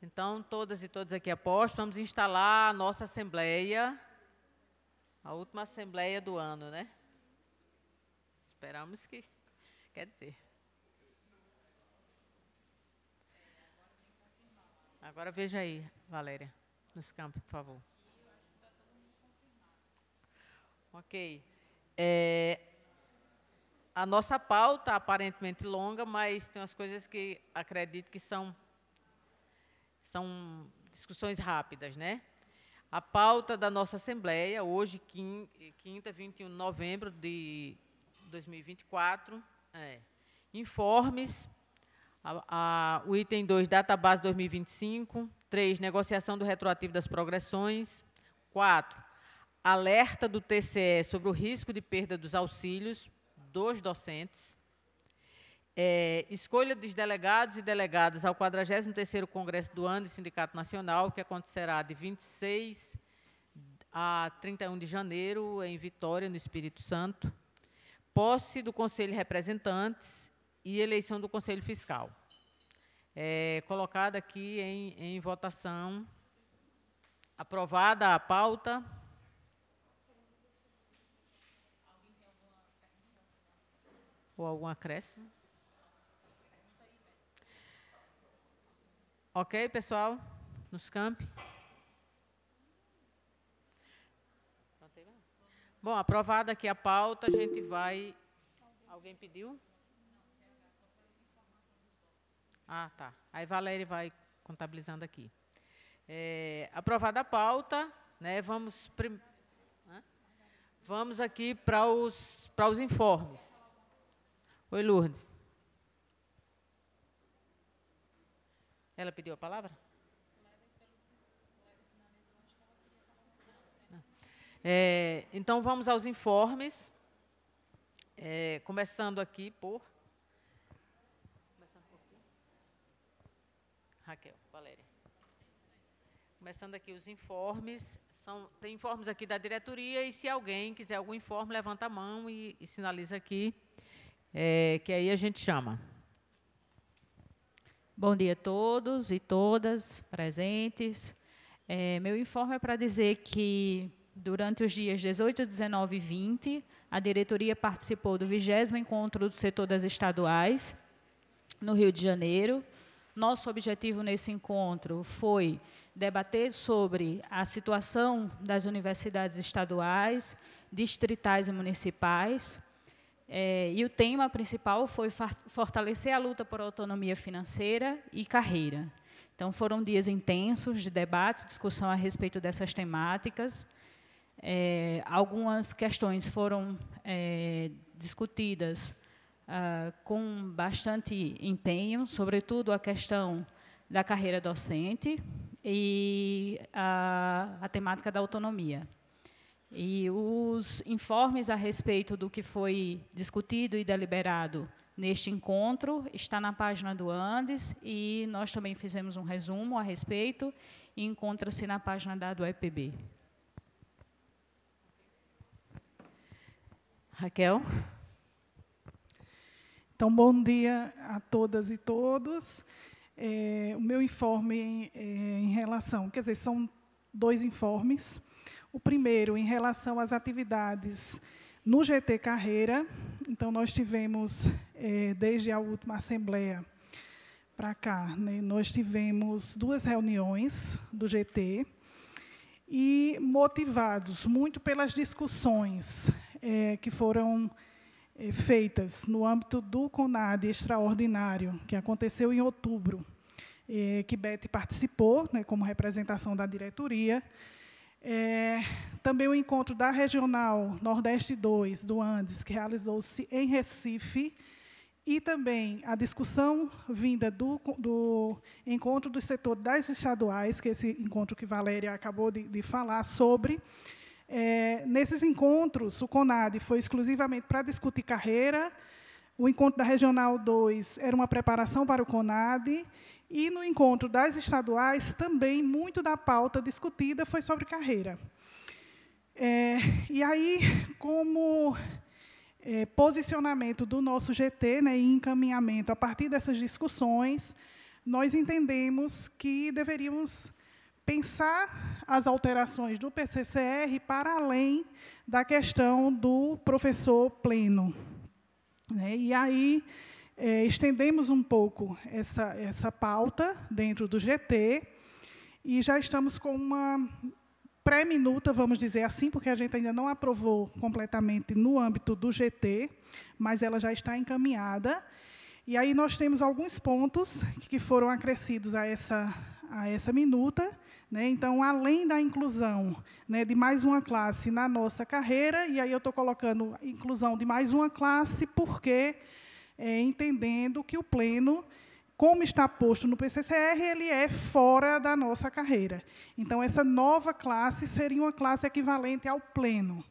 Então, todas e todos aqui apostos, vamos instalar a nossa assembleia, a última assembleia do ano, né? Esperamos que, quer dizer. Agora veja aí, Valéria, nos campos, por favor. Ok. A nossa pauta, aparentemente longa, mas tem umas coisas que acredito que são discussões rápidas, né? A pauta da nossa Assembleia, hoje, quinta, 21 de novembro de 2024, informes, o item 2, database 2025, 3, negociação do retroativo das progressões, 4, alerta do TCE sobre o risco de perda dos auxílios dos docentes, escolha dos delegados e delegadas ao 43º Congresso do ANDES Sindicato Nacional, que acontecerá de 26 a 31 de janeiro, em Vitória, no Espírito Santo, posse do Conselho de Representantes e eleição do Conselho Fiscal. Colocada aqui em votação, aprovada a pauta. Ou algum acréscimo? Ok, pessoal? Nos campi. Bom, aprovada aqui a pauta, a gente vai... Alguém pediu? Ah, tá. Aí Valéria vai contabilizando aqui. Aprovada a pauta, né, vamos aqui para os informes. Oi, Lourdes. Ela pediu a palavra? Então, vamos aos informes. Começando aqui por... Raquel, Valéria. Começando aqui os informes. Tem informes aqui da diretoria, e se alguém quiser algum informe, levanta a mão e sinaliza aqui, que aí a gente chama. Bom dia a todos e todas presentes. Meu informe é para dizer que, durante os dias 18, 19 e 20, a diretoria participou do 20º Encontro do Setor das Estaduais, no Rio de Janeiro. Nosso objetivo nesse encontro foi debater sobre a situação das universidades estaduais, distritais e municipais, e o tema principal foi fortalecer a luta por autonomia financeira e carreira. Então, foram dias intensos de debate, discussão a respeito dessas temáticas. Algumas questões foram discutidas com bastante empenho, sobretudo a questão da carreira docente e a temática da autonomia. E os informes a respeito do que foi discutido e deliberado neste encontro está na página do Andes, e nós também fizemos um resumo a respeito, e encontra-se na página do EPB. Raquel? Então, bom dia a todas e todos. O meu informe em relação... Quer dizer, são 2 informes. O primeiro, em relação às atividades no GT Carreira. Então, nós tivemos, desde a última assembleia para cá, né, nós tivemos 2 reuniões do GT, e motivados muito pelas discussões que foram feitas no âmbito do CONAD extraordinário, que aconteceu em outubro, que Beth participou, né, como representação da diretoria. Também o encontro da Regional Nordeste 2, do Andes, que realizou-se em Recife, e também a discussão vinda do encontro do setor das estaduais, que é esse encontro que Valéria acabou de falar sobre. Nesses encontros, o CONAD foi exclusivamente para discutir carreira, o encontro da Regional 2 era uma preparação para o CONAD, e no encontro das estaduais, também, muito da pauta discutida foi sobre carreira. E aí, como posicionamento do nosso GT, né, e encaminhamento a partir dessas discussões, nós entendemos que deveríamos pensar as alterações do PCCR para além da questão do professor pleno, né? E aí estendemos um pouco essa pauta dentro do GT e já estamos com uma pré-minuta, vamos dizer assim, porque a gente ainda não aprovou completamente no âmbito do GT, mas ela já está encaminhada. E aí nós temos alguns pontos que foram acrescidos a essa minuta, né? Então, além da inclusão, né, de mais uma classe na nossa carreira, e aí eu estou colocando inclusão de mais uma classe, porque entendendo que o pleno, como está posto no PCCR, ele é fora da nossa carreira. Então, essa nova classe seria uma classe equivalente ao pleno.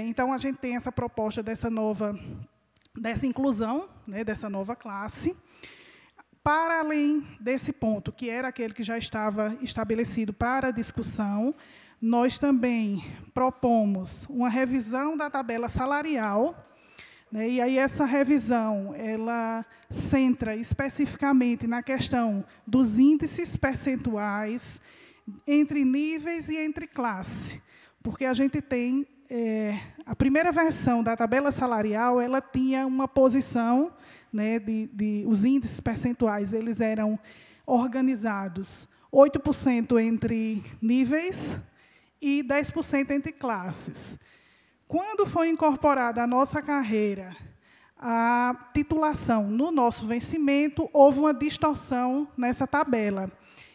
Então, a gente tem essa proposta dessa inclusão, né, dessa nova classe. Para além desse ponto, que era aquele que já estava estabelecido para a discussão, nós também propomos uma revisão da tabela salarial, né, e aí essa revisão ela centra especificamente na questão dos índices percentuais entre níveis e entre classe, porque a gente tem a primeira versão da tabela salarial, ela tinha uma posição, né, os índices percentuais eles eram organizados 8% entre níveis e 10% entre classes. Quando foi incorporada à nossa carreira a titulação no nosso vencimento, houve uma distorção nessa tabela.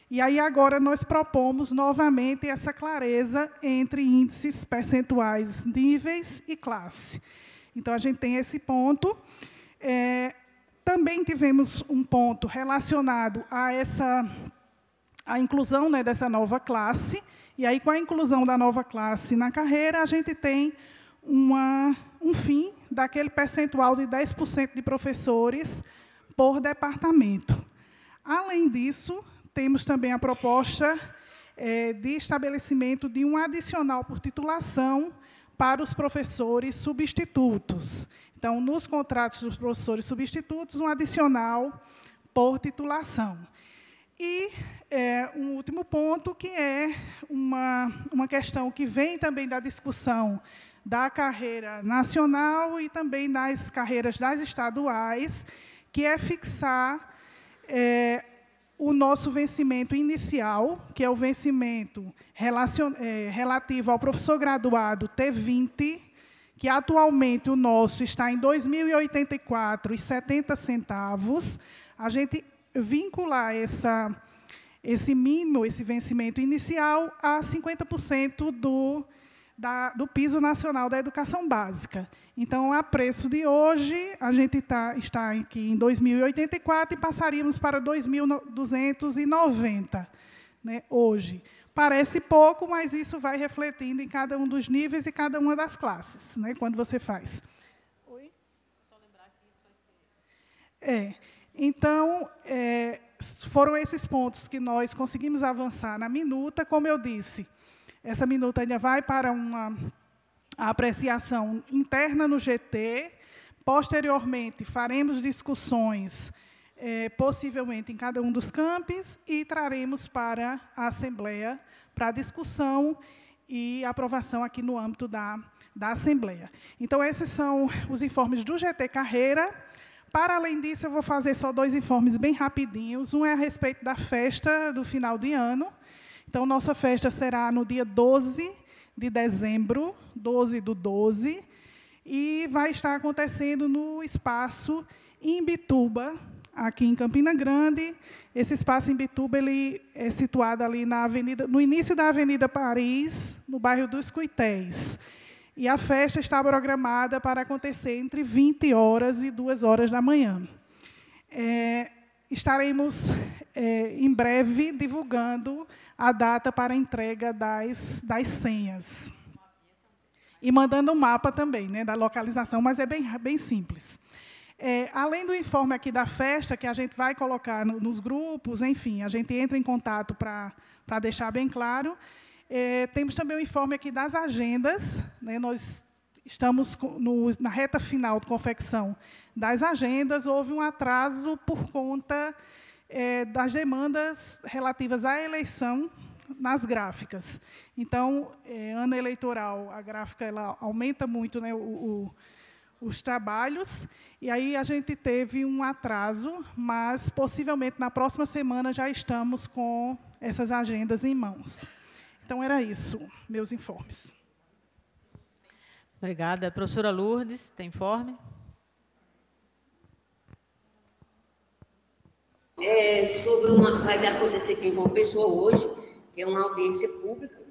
E aí agora nós propomos novamente essa clareza entre índices percentuais, níveis e classe. Então, a gente tem esse ponto. Também tivemos um ponto relacionado a inclusão, né, dessa nova classe. E aí, com a inclusão da nova classe na carreira, a gente tem um fim daquele percentual de 10% de professores por departamento. Além disso, temos também a proposta de estabelecimento de um adicional por titulação para os professores substitutos. Então, nos contratos dos professores substitutos, um adicional por titulação. E um último ponto, que é uma questão que vem também da discussão da carreira nacional e também das carreiras das estaduais, que é fixar o nosso vencimento inicial, que é o vencimento relativo ao professor graduado T20, que atualmente o nosso está em R$ 2.084,70, a gente vincular esse mínimo, esse vencimento inicial, a 50% do piso nacional da educação básica. Então, a preço de hoje, a gente está aqui em 2.084 e passaríamos para 2.290, né, hoje. Parece pouco, mas isso vai refletindo em cada um dos níveis e cada uma das classes, né, quando você faz. Oi? Só lembrar que isso vai ser... Então, foram esses pontos que nós conseguimos avançar na minuta. Como eu disse, essa minuta ainda vai para a apreciação interna no GT. Posteriormente, faremos discussões, possivelmente, em cada um dos campos e traremos para a Assembleia para discussão e aprovação aqui no âmbito da Assembleia. Então, esses são os informes do GT Carreira. Para além disso, eu vou fazer só 2 informes bem rapidinhos. Um é a respeito da festa do final de ano. Então, nossa festa será no dia 12 de dezembro, 12/12, e vai estar acontecendo no espaço Imbituba, aqui em Campina Grande. Esse espaço Imbituba ele é situado ali no início da Avenida Paris, no bairro dos Cuitéis. E a festa está programada para acontecer entre 20 horas e 2 horas da manhã. Estaremos, em breve, divulgando a data para a entrega das senhas. E mandando um mapa também, né, da localização, mas é bem simples. Além do informe aqui da festa, que a gente vai colocar nos grupos, enfim, a gente entra em contato para deixar bem claro. Temos também o informe aqui das agendas, né, nós estamos na reta final de confecção das agendas. Houve um atraso por conta das demandas relativas à eleição nas gráficas. Então, ano eleitoral, a gráfica ela aumenta muito, né, os trabalhos, e aí a gente teve um atraso, mas possivelmente na próxima semana já estamos com essas agendas em mãos. Então, era isso, meus informes. Obrigada. Professora Lourdes, tem informe? Vai acontecer aqui em João Pessoa hoje, que é uma audiência pública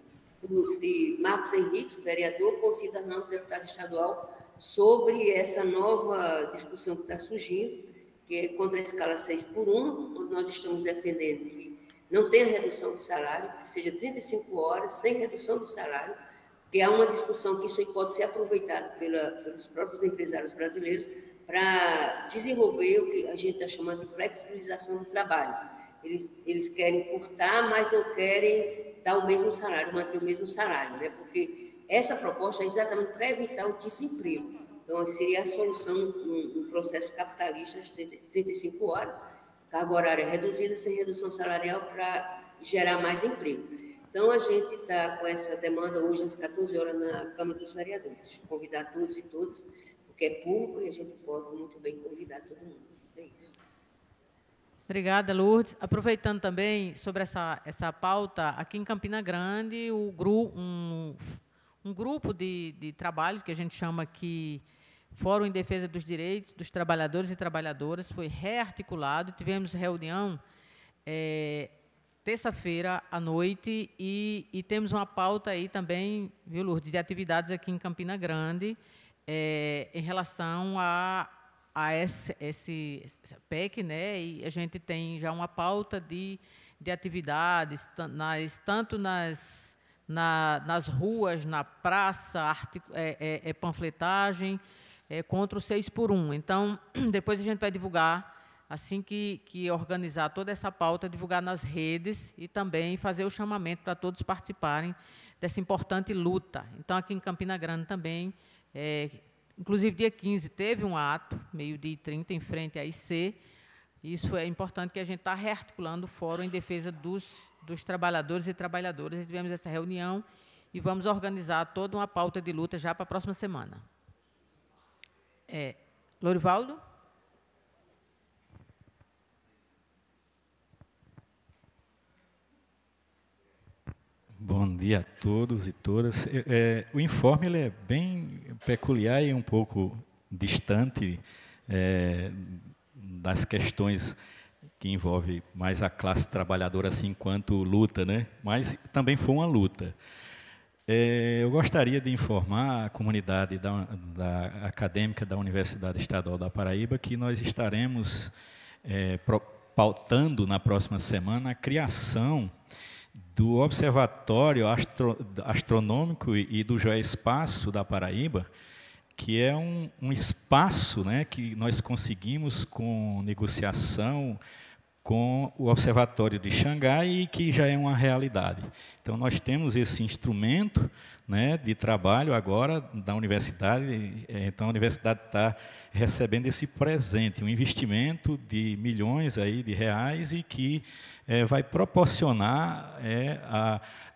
de Marcos Henriques, vereador, com Cida Ramos, deputado estadual, sobre essa nova discussão que está surgindo, que é contra a escala 6x1, onde nós estamos defendendo que não tenha redução de salário, que seja 35 horas, sem redução de salário, que há uma discussão que isso pode ser aproveitado pelos próprios empresários brasileiros para desenvolver o que a gente está chamando de flexibilização do trabalho. Eles querem cortar, mas não querem dar o mesmo salário, manter o mesmo salário, né? Porque essa proposta é exatamente para evitar o desemprego. Então, seria a solução no processo capitalista de 35 horas, carga horária reduzida, sem redução salarial, para gerar mais emprego. Então, a gente está com essa demanda hoje às 14 horas na Câmara dos Vereadores. Convidar todos e todas, porque é público e a gente pode muito bem convidar todo mundo. É isso. Obrigada, Lourdes. Aproveitando também sobre essa pauta, aqui em Campina Grande, um grupo de trabalhos que a gente chama aqui Fórum em Defesa dos Direitos dos Trabalhadores e Trabalhadoras foi rearticulado. Tivemos reunião terça-feira à noite e temos uma pauta aí também, viu, Lourdes, de atividades aqui em Campina Grande em relação a esse PEC, né? E a gente tem já uma pauta de atividades, tanto nas ruas, na praça, panfletagem, contra o 6x1. Então, depois a gente vai divulgar, assim que organizar toda essa pauta, divulgar nas redes e também fazer o chamamento para todos participarem dessa importante luta. Então, aqui em Campina Grande também, inclusive dia 15, teve um ato, meio-dia e 30, em frente à IC. Isso é importante, que a gente está rearticulando o Fórum em Defesa dos Trabalhadores e Trabalhadoras. Tivemos essa reunião e vamos organizar toda uma pauta de luta já para a próxima semana. Lorivaldo? Bom dia a todos e todas. O informe ele é bem peculiar e um pouco distante das questões que envolvem mais a classe trabalhadora assim, enquanto luta, né? Mas também foi uma luta. Eu gostaria de informar a comunidade da acadêmica da Universidade Estadual da Paraíba que nós estaremos pautando na próxima semana a criação do Observatório Astronômico e do Geoespaço da Paraíba, que é um espaço, né, que nós conseguimos com negociação com o Observatório de Xangai e que já é uma realidade. Então, nós temos esse instrumento, né, de trabalho agora da universidade. Então, a universidade está recebendo esse presente, um investimento de milhões aí de reais e que vai proporcionar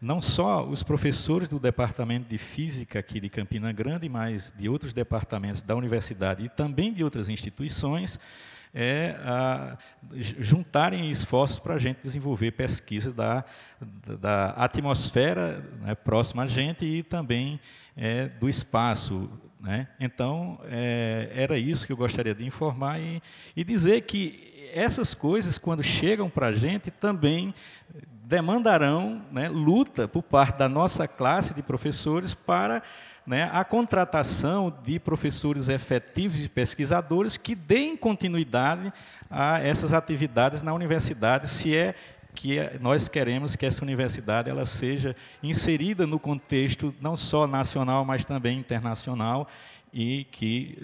não só os professores do Departamento de Física aqui de Campina Grande, mas de outros departamentos da universidade e também de outras instituições, juntarem esforços para a gente desenvolver pesquisa da atmosfera, né, próxima a gente e também do espaço, né? Então, era isso que eu gostaria de informar e dizer que essas coisas, quando chegam para a gente, também demandarão, né, luta por parte da nossa classe de professores para, né, a contratação de professores efetivos e pesquisadores que deem continuidade a essas atividades na universidade, se é que nós queremos que essa universidade ela seja inserida no contexto não só nacional, mas também internacional e que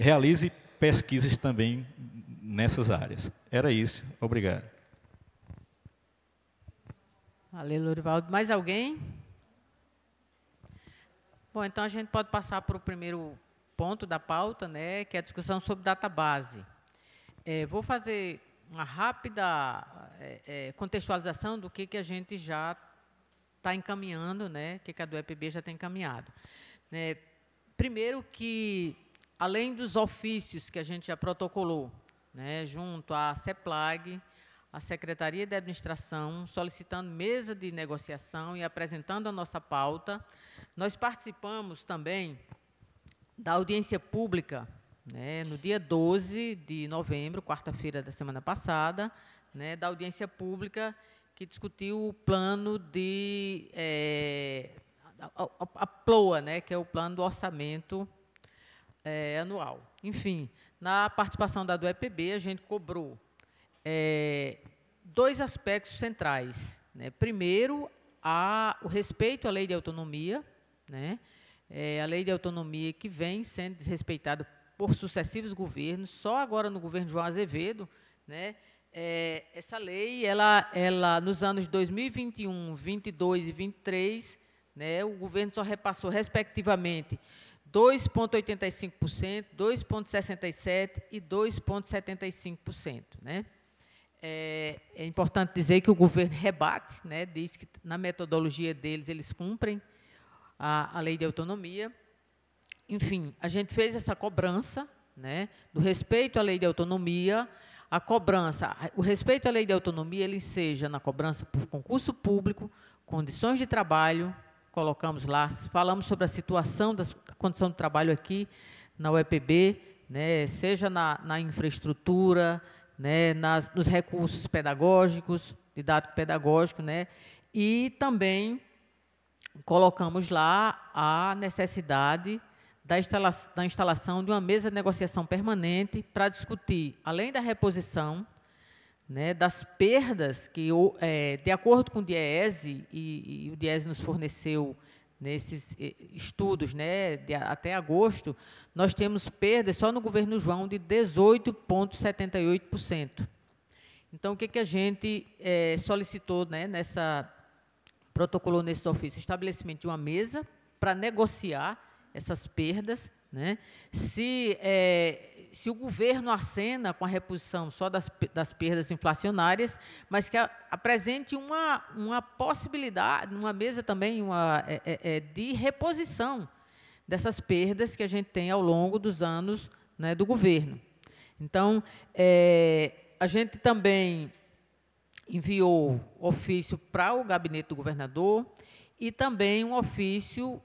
realize pesquisas também nessas áreas. Era isso. Obrigado. Valeu, Lorivaldo. Mais alguém? Bom, então a gente pode passar para o primeiro ponto da pauta, né, que é a discussão sobre database. vou fazer uma rápida contextualização do que a gente já está encaminhando, né, que a do EPB já tem encaminhado. Primeiro que, além dos ofícios que a gente já protocolou, né, junto à CEPLAG, a Secretaria de Administração, solicitando mesa de negociação e apresentando a nossa pauta, nós participamos também da audiência pública, né, no dia 12 de novembro, quarta-feira da semana passada, né, da audiência pública que discutiu o plano de a PLOA, né, que é o plano do orçamento anual. Enfim, na participação da do EPB, a gente cobrou dois aspectos centrais, né. Primeiro, o respeito à lei de autonomia, né, a lei de autonomia que vem sendo desrespeitada por sucessivos governos, só agora no governo João Azevedo, né, essa lei, ela nos anos 2021, 22 e 23, né, o governo só repassou, respectivamente, 2,85%, 2,67% e 2,75%. Né? É importante dizer que o governo rebate, né, diz que na metodologia deles eles cumprem a lei de autonomia. Enfim, a gente fez essa cobrança, né, do respeito à lei de autonomia. A cobrança, o respeito à lei de autonomia, ele seja na cobrança por concurso público, condições de trabalho, colocamos lá, falamos sobre a situação da condição de trabalho aqui na UEPB, né, seja na infraestrutura, né, nos recursos pedagógicos, didático-pedagógico, né, e também colocamos lá a necessidade da instalação de uma mesa de negociação permanente para discutir, além da reposição, né, das perdas que, de acordo com o DIEESE, e o DIEESE nos forneceu nesses estudos, né, até agosto, nós temos perdas só no governo João de 18,78%. Então, o que a gente solicitou, né, protocolou nesse ofício? Estabelecimento de uma mesa para negociar essas perdas, né? Se o governo acena com a reposição só das perdas inflacionárias, mas que apresente uma possibilidade, uma mesa também de reposição dessas perdas que a gente tem ao longo dos anos, né, do governo. Então, a gente também enviou ofício para o gabinete do governador e também um ofício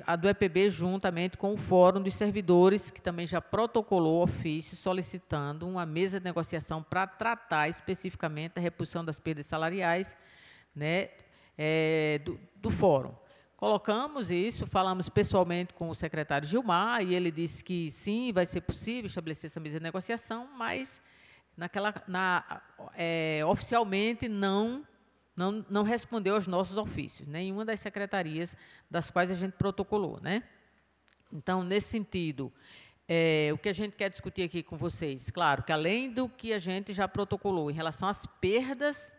a do EPB juntamente com o Fórum dos Servidores, que também já protocolou ofício solicitando uma mesa de negociação para tratar especificamente da reposição das perdas salariais, né, do Fórum. Colocamos isso, falamos pessoalmente com o secretário Gilmar, e ele disse que sim, vai ser possível estabelecer essa mesa de negociação, mas oficialmente não respondeu aos nossos ofícios, nenhuma das secretarias das quais a gente protocolou, né? Então, nesse sentido, o que a gente quer discutir aqui com vocês, claro, que além do que a gente já protocolou em relação às perdas,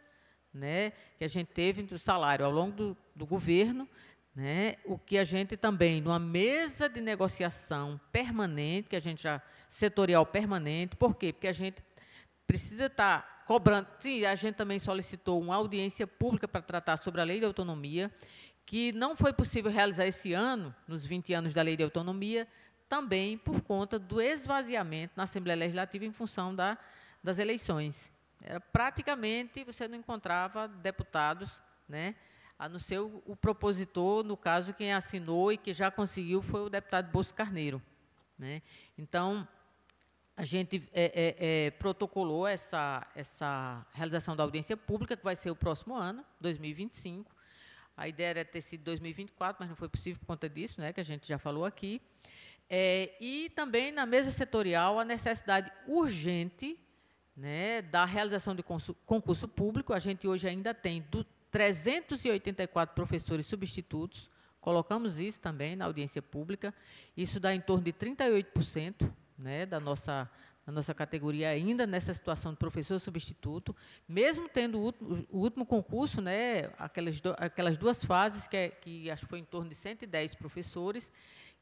né, que a gente teve entre o salário ao longo do governo, né, o que a gente também, numa mesa de negociação permanente, que a gente já, setorial permanente, por quê? Porque a gente precisa estar cobrando. Sim, a gente também solicitou uma audiência pública para tratar sobre a lei de autonomia, que não foi possível realizar esse ano, nos 20 anos da lei de autonomia, também por conta do esvaziamento na Assembleia Legislativa em função das eleições. Praticamente, você não encontrava deputados, né, a não ser o propositor, no caso, quem assinou e que já conseguiu foi o deputado Bosco Carneiro, né. Então, a gente protocolou essa realização da audiência pública, que vai ser o próximo ano, 2025. A ideia era ter sido 2024, mas não foi possível por conta disso, né, que a gente já falou aqui. E também, na mesa setorial, a necessidade urgente, né, da realização de concurso público. A gente hoje ainda tem 384 professores substitutos, colocamos isso também na audiência pública, isso dá em torno de 38%, né, da nossa categoria ainda nessa situação de professor substituto, mesmo tendo o último concurso, né, aquelas duas fases, que acho que foi em torno de 110 professores,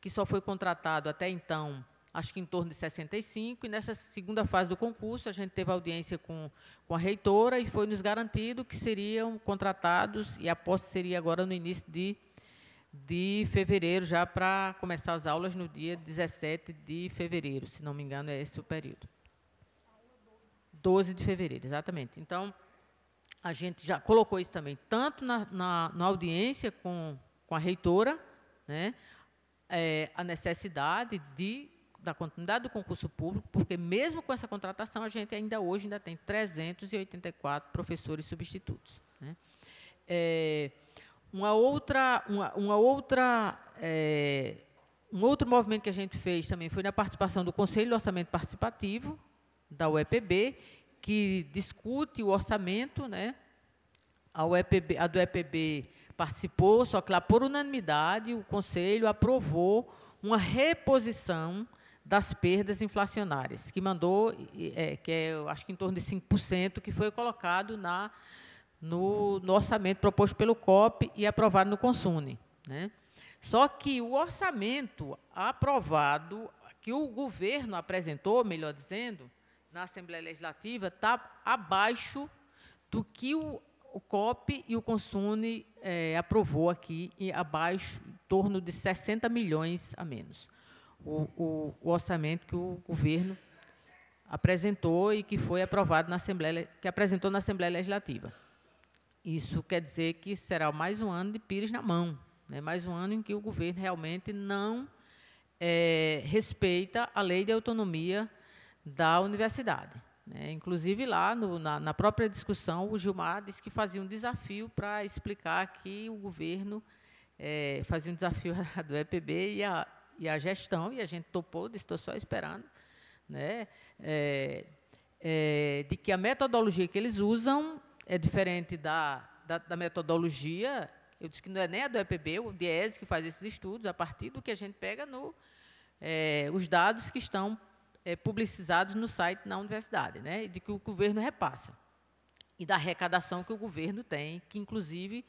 que só foi contratado até então acho que em torno de 65, e nessa segunda fase do concurso, a gente teve audiência com a reitora e foi nos garantido que seriam contratados, e a posse seria agora no início de fevereiro, já para começar as aulas no dia 17 de fevereiro, se não me engano, é esse o período. 12 de fevereiro, exatamente. Então, a gente já colocou isso também, tanto na audiência com a reitora, né, a necessidade da continuidade do concurso público, porque mesmo com essa contratação, a gente hoje tem 384 professores substitutos, né. Um outro movimento que a gente fez também foi na participação do Conselho de Orçamento Participativo, da UEPB, que discute o orçamento, né? A do EPB participou, só que lá, por unanimidade, o Conselho aprovou uma reposição das perdas inflacionárias, que mandou, que é, eu acho que em torno de 5%, que foi colocado no orçamento proposto pelo COP e aprovado no Consune, né? Só que o orçamento aprovado, que o governo apresentou, melhor dizendo, na Assembleia Legislativa, está abaixo do que o COP e o Consune aprovou aqui, e abaixo, em torno de 60 milhões a menos. O orçamento que o governo apresentou e que foi aprovado na Assembleia, que apresentou na Assembleia Legislativa. Isso quer dizer que será mais um ano de pires na mão, né? Mais um ano em que o governo realmente não respeita a lei de autonomia da universidade, né? Inclusive, lá na própria discussão, o Gilmar disse que fazia um desafio para explicar que o governo fazia um desafio do EPB e a gestão, e a gente topou, estou só esperando, né? De que a metodologia que eles usam é diferente da metodologia. Eu disse que não é nem a do EPB, o DIESE, que faz esses estudos, a partir do que a gente pega os dados que estão publicizados no site na universidade, né, e de que o governo repassa, e da arrecadação que o governo tem, que, inclusive,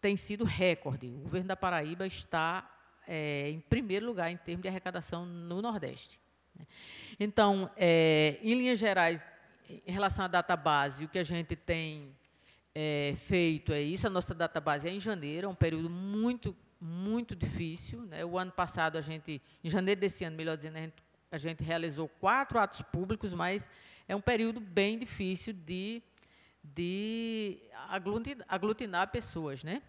tem sido recorde. O governo da Paraíba está em primeiro lugar em termos de arrecadação no Nordeste, né. Então, em linhas gerais, em relação à database, o que a gente tem feito é isso. A nossa database é em janeiro, é um período muito, muito difícil, né. O ano passado, em janeiro desse ano, melhor dizendo, a gente realizou 4 atos públicos, mas é um período bem difícil de aglutinar pessoas, né.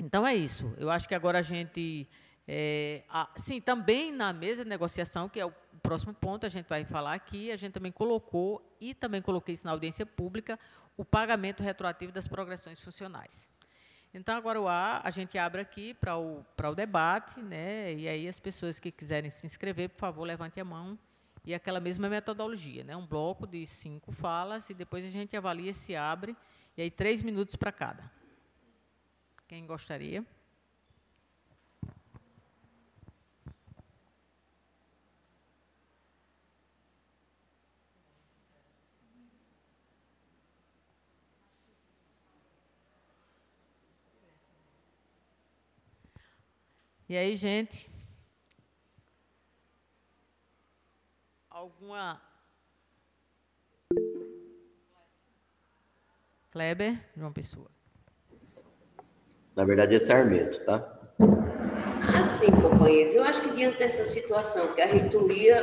Então, é isso. Eu acho que agora a gente... sim, também na mesa de negociação, que é o próximo ponto, a gente vai falar aqui, a gente também colocou, e também coloquei isso na audiência pública, o pagamento retroativo das progressões funcionais. Então, agora a gente abre aqui para o debate, né? E aí as pessoas que quiserem se inscrever, por favor, levante a mão. E aquela mesma metodologia, né? Um bloco de 5 falas, e depois a gente avalia se abre, e aí 3 minutos para cada. Quem gostaria? E aí, gente? Alguma... Kleber, João Pessoa. Na verdade, é Sarmento, tá? Sim, companheiros. Eu acho que diante dessa situação, que a reitoria,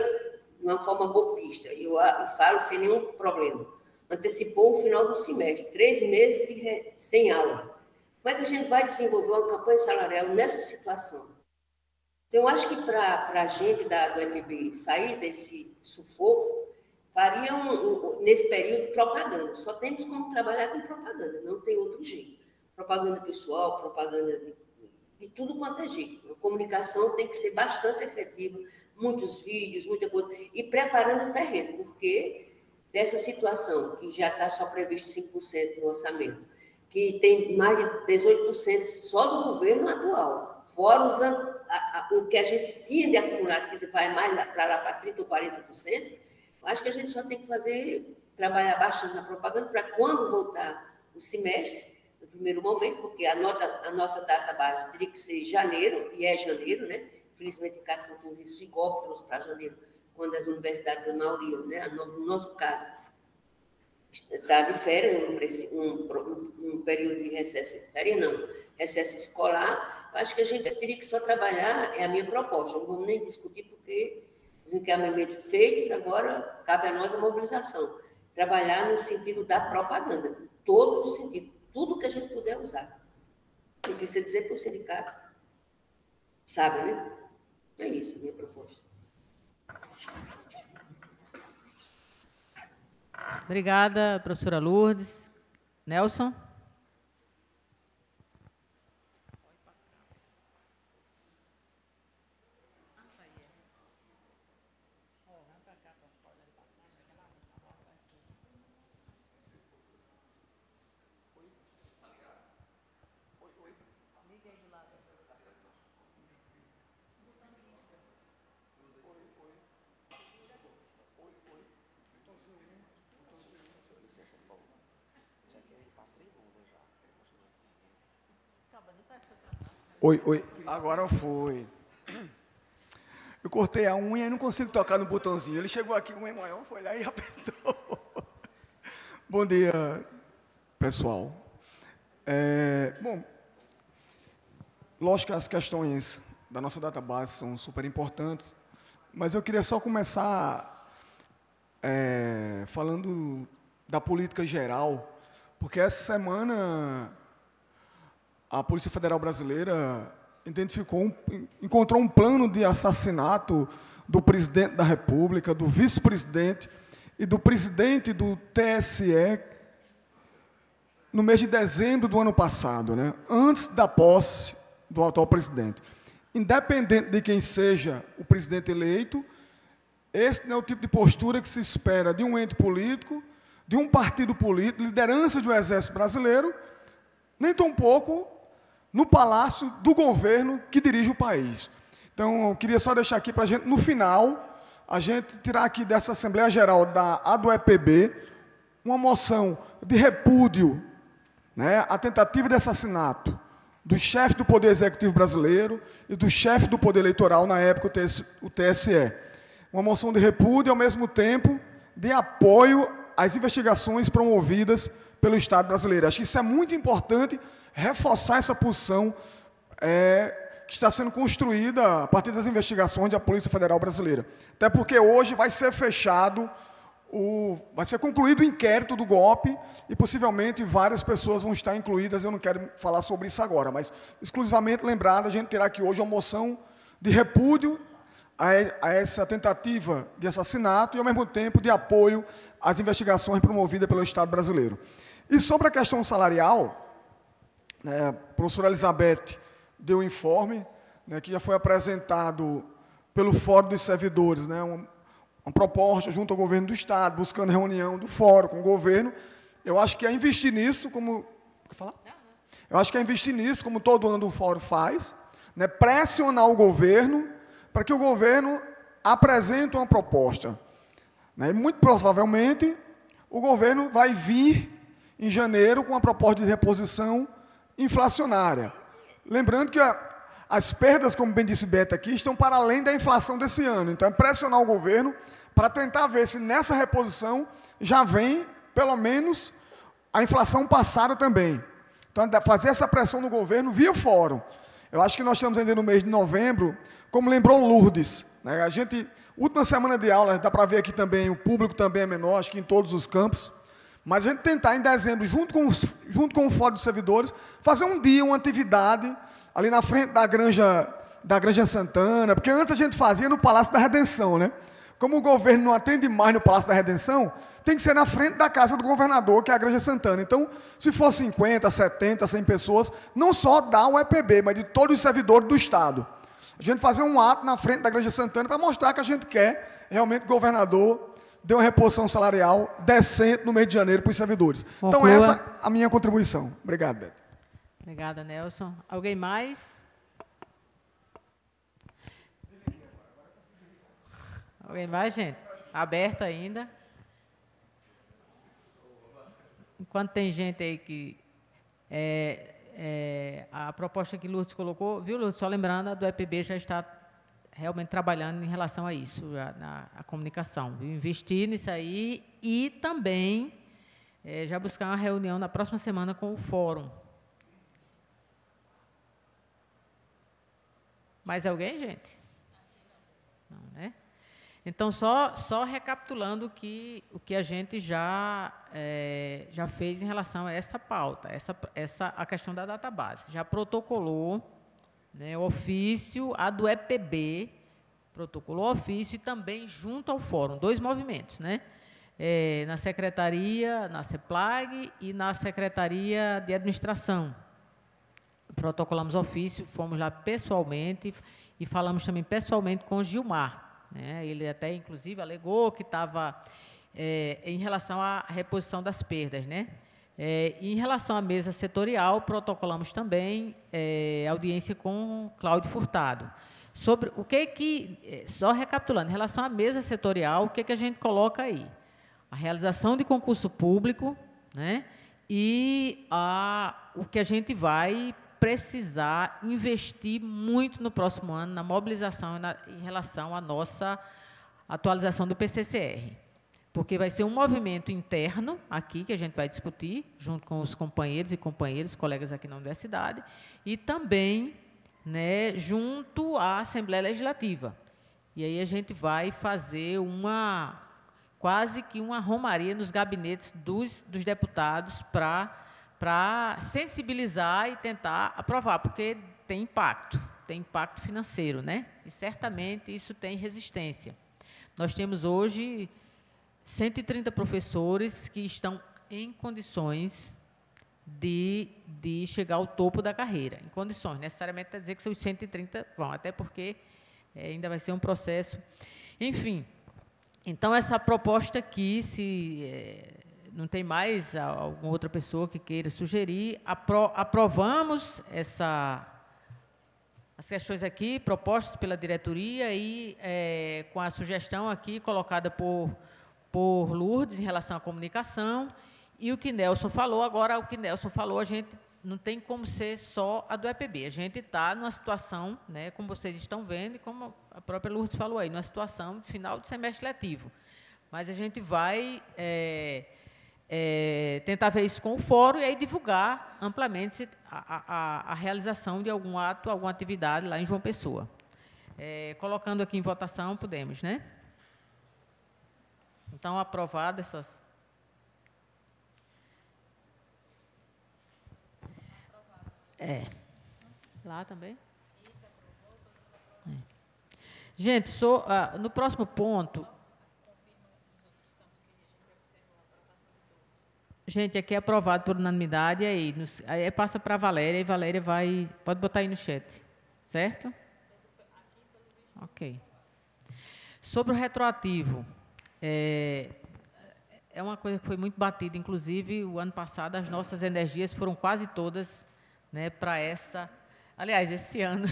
de uma forma golpista, eu falo sem nenhum problema, antecipou o final do semestre, 3 meses sem aula. Como é que a gente vai desenvolver uma campanha salarial nessa situação? Então, eu acho que para a gente do EPB sair desse sufoco, faria, nesse período, propaganda. Só temos como trabalhar com propaganda, não tem outro jeito. Propaganda pessoal, propaganda de tudo quanto é jeito. A comunicação tem que ser bastante efetiva, muitos vídeos, muita coisa, e preparando o terreno, porque dessa situação, que já está só previsto 5% no orçamento, que tem mais de 18% só do governo atual, fora o que a gente tinha de acumulado, que vai mais para 30% ou 40%, eu acho que a gente só tem que trabalhar bastante na propaganda para quando voltar o semestre, no primeiro momento, porque a nossa data base teria que ser janeiro, e é janeiro, né? infelizmente, Cássio, como disse, golpe trouxe para janeiro, quando as universidades, a maioria, né, no nosso caso, está de férias, um período de recesso, férias não, recesso escolar. Acho que a gente teria que só trabalhar, é a minha proposta, não vamos nem discutir, porque os encaminhamentos feitos, agora cabe a nós a mobilização. Trabalhar no sentido da propaganda, todos os sentidos, tudo que a gente puder usar. Não precisa dizer para o sindicato, sabe, né? É isso, a minha proposta. Obrigada, professora Lourdes. Nelson? Oi, agora foi. Eu cortei a unha e não consigo tocar no botãozinho. Ele chegou aqui com o maior, foi lá e apertou. Bom dia, pessoal. Bom, lógico que as questões da nossa database são super importantes, mas eu queria só começar falando da política geral, porque essa semana a Polícia Federal Brasileira encontrou um plano de assassinato do presidente da República, do vice-presidente e do presidente do TSE no mês de dezembro do ano passado, né? Antes da posse do atual presidente. Independente de quem seja o presidente eleito, esse não é o tipo de postura que se espera de um ente político, de um partido político, liderança do Exército Brasileiro, nem tampouco no palácio do governo que dirige o país. Então, eu queria só deixar aqui para a gente, no final, a gente tirar aqui dessa Assembleia Geral do EPB uma moção de repúdio, né, à tentativa de assassinato do chefe do Poder Executivo brasileiro e do chefe do Poder Eleitoral, na época, o TSE. Uma moção de repúdio, ao mesmo tempo, de apoio às investigações promovidas pelo Estado brasileiro. Acho que isso é muito importante, reforçar essa posição que está sendo construída a partir das investigações da Polícia Federal Brasileira. Até porque hoje vai ser fechado, vai ser concluído o inquérito do golpe e possivelmente várias pessoas vão estar incluídas. Eu não quero falar sobre isso agora, mas exclusivamente lembrado, a gente terá aqui hoje uma moção de repúdio a essa tentativa de assassinato e, ao mesmo tempo, de apoio às investigações promovidas pelo Estado brasileiro. E sobre a questão salarial, né, a professora Elizabeth deu um informe, né, que já foi apresentado pelo Fórum dos Servidores, né, uma proposta junto ao governo do Estado, buscando reunião do Fórum com o governo. Eu acho que é investir nisso, como... Quer falar? Eu acho que é investir nisso, como todo ano o Fórum faz, né, pressionar o governo para que o governo apresente uma proposta. Né, e, muito provavelmente, o governo vai vir em janeiro com uma proposta de reposição inflacionária. Lembrando que as perdas, como bem disse Beto aqui, estão para além da inflação desse ano. Então, é pressionar o governo para tentar ver se nessa reposição já vem, pelo menos, a inflação passada também. Então, fazer essa pressão no governo via fórum. Eu acho que nós estamos ainda no mês de novembro, como lembrou Lourdes, né? A gente, última semana de aula, dá para ver aqui também, o público também é menor, acho que em todos os campos, mas a gente tentar, em dezembro, junto com o Fórum dos Servidores, fazer um dia, uma atividade, ali na frente da Granja Santana, porque antes a gente fazia no Palácio da Redenção, né? Como o governo não atende mais no Palácio da Redenção, tem que ser na frente da casa do governador, que é a Granja Santana. Então, se for 50, 70, 100 pessoas, não só da UEPB, mas de todos os servidores do Estado. A gente fazer um ato na frente da Granja Santana para mostrar que a gente quer realmente que o governador dê uma reposição salarial decente no mês de janeiro para os servidores. Então, essa é a minha contribuição. Obrigado, Beto. Obrigada, Nelson. Alguém mais? Alguém mais, gente? Aberto ainda. Enquanto tem gente aí que... a proposta que Lourdes colocou, viu, Lourdes? Só lembrando, a do EPB já está realmente trabalhando em relação a isso, a comunicação. Investir nisso aí e também já buscar uma reunião na próxima semana com o fórum. Mais alguém, gente? Não, né? Então, só recapitulando o que a gente já fez em relação a essa pauta, a questão da database. Já protocolou, né, o ofício, a do EPB, protocolou o ofício e também junto ao fórum, 2 movimentos, né? Na Secretaria, na CEPLAG e na Secretaria de Administração. Protocolamos ofício, fomos lá pessoalmente e falamos também pessoalmente com o Gilmar, né? Ele até, inclusive, alegou que estava em relação à reposição das perdas, né? Em relação à mesa setorial, protocolamos também audiência com Cláudio Furtado. Sobre o só recapitulando, em relação à mesa setorial, o que a gente coloca aí? A realização de concurso público, né? E o que a gente vai precisar investir muito no próximo ano na mobilização em relação à nossa atualização do PCCR, porque vai ser um movimento interno aqui que a gente vai discutir junto com os companheiros e companheiras, colegas aqui na universidade, e também, né, junto à Assembleia Legislativa. E aí a gente vai fazer quase que uma romaria nos gabinetes dos deputados para sensibilizar e tentar aprovar, porque tem impacto financeiro, né? E certamente isso tem resistência. Nós temos hoje 130 professores que estão em condições de chegar ao topo da carreira. Em condições, necessariamente quer dizer que os 130 vão, até porque ainda vai ser um processo. Enfim, então, essa proposta aqui, se não tem mais alguma outra pessoa que queira sugerir, aprovamos as questões aqui, propostas pela diretoria e com a sugestão aqui colocada por Lourdes em relação à comunicação, e o que Nelson falou. Agora, o que Nelson falou, a gente não tem como ser só a do EPB. A gente está numa situação, né, como vocês estão vendo, e como a própria Lourdes falou aí, numa situação de final de semestre letivo. Mas a gente vai tentar ver isso com o fórum e aí divulgar amplamente a realização de algum ato, alguma atividade lá em João Pessoa. Colocando aqui em votação, podemos, né? Então, aprovadas essas... Lá também? Gente, no próximo ponto... Gente, aqui é aprovado por unanimidade, aí passa para a Valéria, e Valéria pode botar aí no chat, certo? Ok. Sobre o retroativo, é uma coisa que foi muito batida, inclusive, o ano passado, as nossas energias foram quase todas, né, para essa... Aliás, esse ano,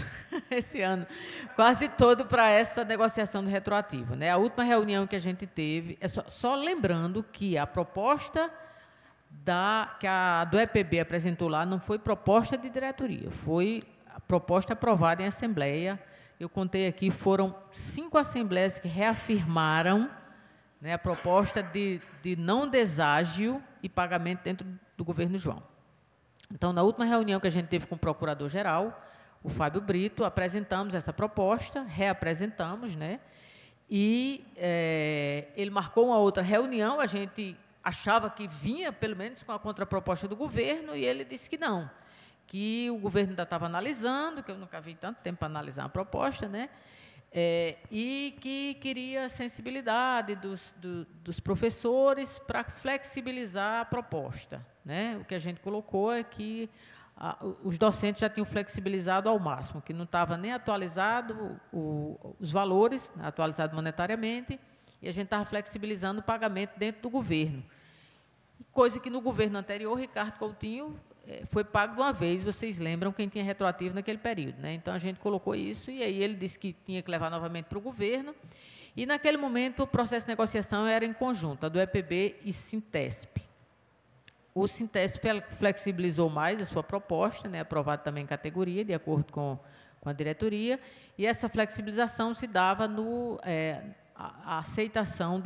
quase todo para essa negociação do retroativo, né? A última reunião que a gente teve, só lembrando que a proposta que a do EPB apresentou lá não foi proposta de diretoria, foi a proposta aprovada em assembleia. Eu contei aqui, foram 5 assembleias que reafirmaram, né, a proposta de não deságio e pagamento dentro do governo João. Então, na última reunião que a gente teve com o procurador-geral, o Fábio Brito, apresentamos essa proposta, reapresentamos, né, e ele marcou uma outra reunião, a gente achava que vinha, pelo menos, com a contraproposta do governo, e ele disse que não, que o governo ainda estava analisando, que eu nunca vi tanto tempo para analisar uma proposta, né, e que queria sensibilidade dos professores para flexibilizar a proposta, né. O que a gente colocou é que os docentes já tinham flexibilizado ao máximo, que não estava nem atualizado os valores, atualizado monetariamente, e a gente estava flexibilizando o pagamento dentro do governo. Coisa que no governo anterior, Ricardo Coutinho, foi pago de uma vez, vocês lembram quem tinha retroativo naquele período, né? Então, a gente colocou isso, e aí ele disse que tinha que levar novamente para o governo, e naquele momento o processo de negociação era em conjunto, a do EPB e Sintesp. O Sintesp flexibilizou mais a sua proposta, né, aprovado também em categoria, de acordo com a diretoria, e essa flexibilização se dava a aceitação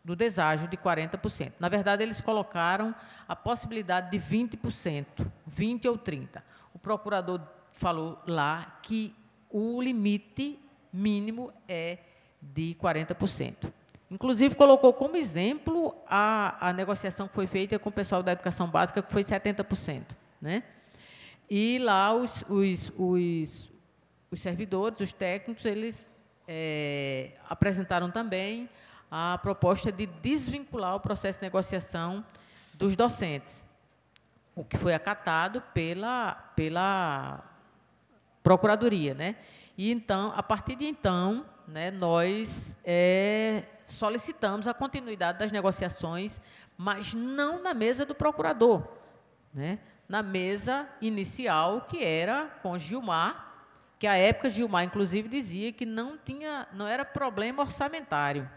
do deságio de 40%. Na verdade, eles colocaram a possibilidade de 20%, 20% ou 30%. O procurador falou lá que o limite mínimo é de 40%. Inclusive, colocou como exemplo a negociação que foi feita com o pessoal da educação básica, que foi 70%. Né? E lá os servidores, os técnicos, eles apresentaram também a proposta de desvincular o processo de negociação dos docentes, o que foi acatado pela Procuradoria. Né? E, então, a partir de então, né, nós solicitamos a continuidade das negociações, mas não na mesa do procurador, né? Na mesa inicial, que era com Gilmar, que à época Gilmar, inclusive, dizia que não era problema orçamentário.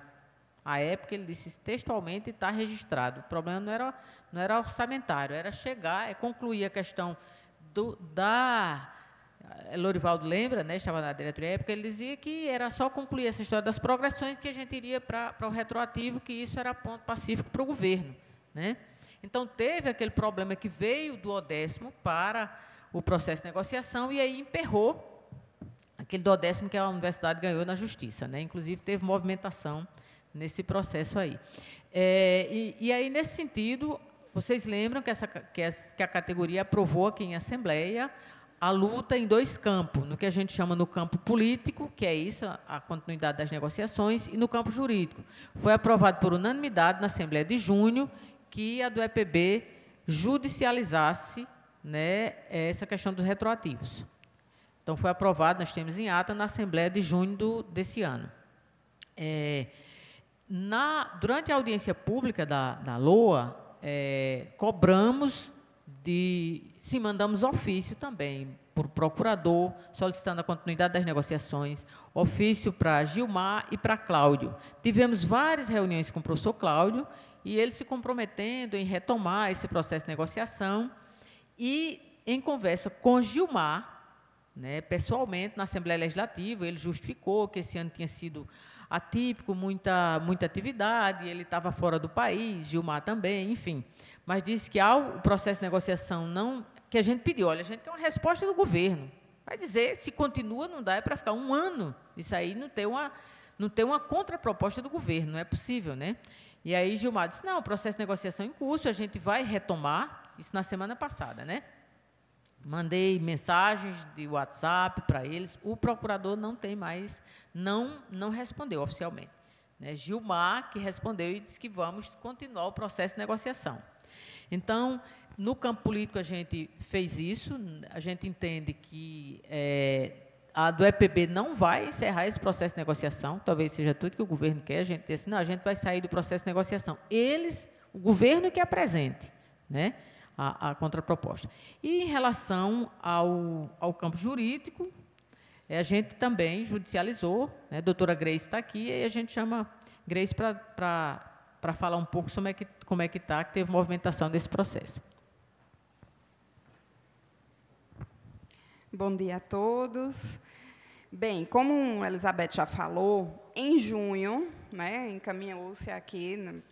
À época, ele disse textualmente e está registrado. O problema não era orçamentário, era concluir a questão Lorivaldo lembra, né, estava na diretoria à época, ele dizia que era só concluir essa história das progressões que a gente iria para o retroativo, que isso era ponto pacífico para o governo. Né? Então, teve aquele problema que veio do Odécimo para o processo de negociação e aí emperrou aquele do Odécimo que a universidade ganhou na justiça. Né? Inclusive, teve movimentação nesse processo aí. E aí, nesse sentido, vocês lembram que a categoria aprovou aqui em Assembleia a luta em 2 campos, no que a gente chama no campo político, que é isso, a continuidade das negociações, e no campo jurídico. Foi aprovado por unanimidade na Assembleia de junho que a do EPB judicializasse, né, essa questão dos retroativos. Então, foi aprovado, nós temos em ata, na Assembleia de junho desse ano. Durante a audiência pública da LOA, cobramos mandamos ofício também por procurador, solicitando a continuidade das negociações, ofício para Gilmar e para Cláudio. Tivemos várias reuniões com o professor Cláudio, e ele se comprometendo em retomar esse processo de negociação, e em conversa com Gilmar, né, pessoalmente, na Assembleia Legislativa, ele justificou que esse ano tinha sido atípico, muita atividade, ele estava fora do país, Gilmar também, enfim. Mas disse que o processo de negociação que a gente pediu, olha, a gente quer uma resposta do governo. Vai dizer, se continua, não dá, é para ficar 1 ano. Isso aí não tem uma contraproposta do governo, não é possível, né? E aí Gilmar disse, não, o processo de negociação em curso, a gente vai retomar, isso na semana passada, né? Mandei mensagens de WhatsApp para eles, o procurador não tem mais, não respondeu oficialmente. Né? Gilmar que respondeu e disse que vamos continuar o processo de negociação. Então, no campo político a gente fez isso, a gente entende que a do EPB não vai encerrar esse processo de negociação, talvez seja tudo que o governo quer, a gente diz assim, não, a gente vai sair do processo de negociação. O governo que apresente, né, a contraproposta. E em relação ao campo jurídico, a gente também judicializou, né, a doutora Grace está aqui, e a gente chama Grace para falar um pouco sobre como é que está, que teve movimentação desse processo. Bom dia a todos. Bem, como a Elizabeth já falou, em junho, né, encaminhou-se aqui,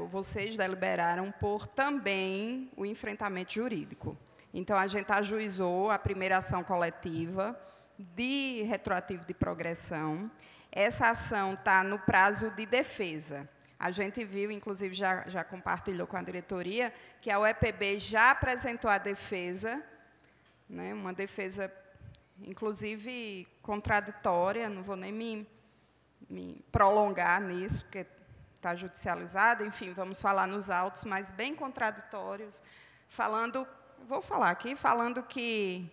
vocês deliberaram por também o enfrentamento jurídico. Então, a gente ajuizou a primeira ação coletiva de retroativo de progressão. Essa ação está no prazo de defesa. A gente viu, inclusive, já compartilhou com a diretoria, que a UEPB já apresentou a defesa, né, uma defesa, inclusive, contraditória, não vou nem me prolongar nisso, porque está judicializado, enfim, vamos falar nos autos, mas bem contraditórios, vou falar aqui, falando que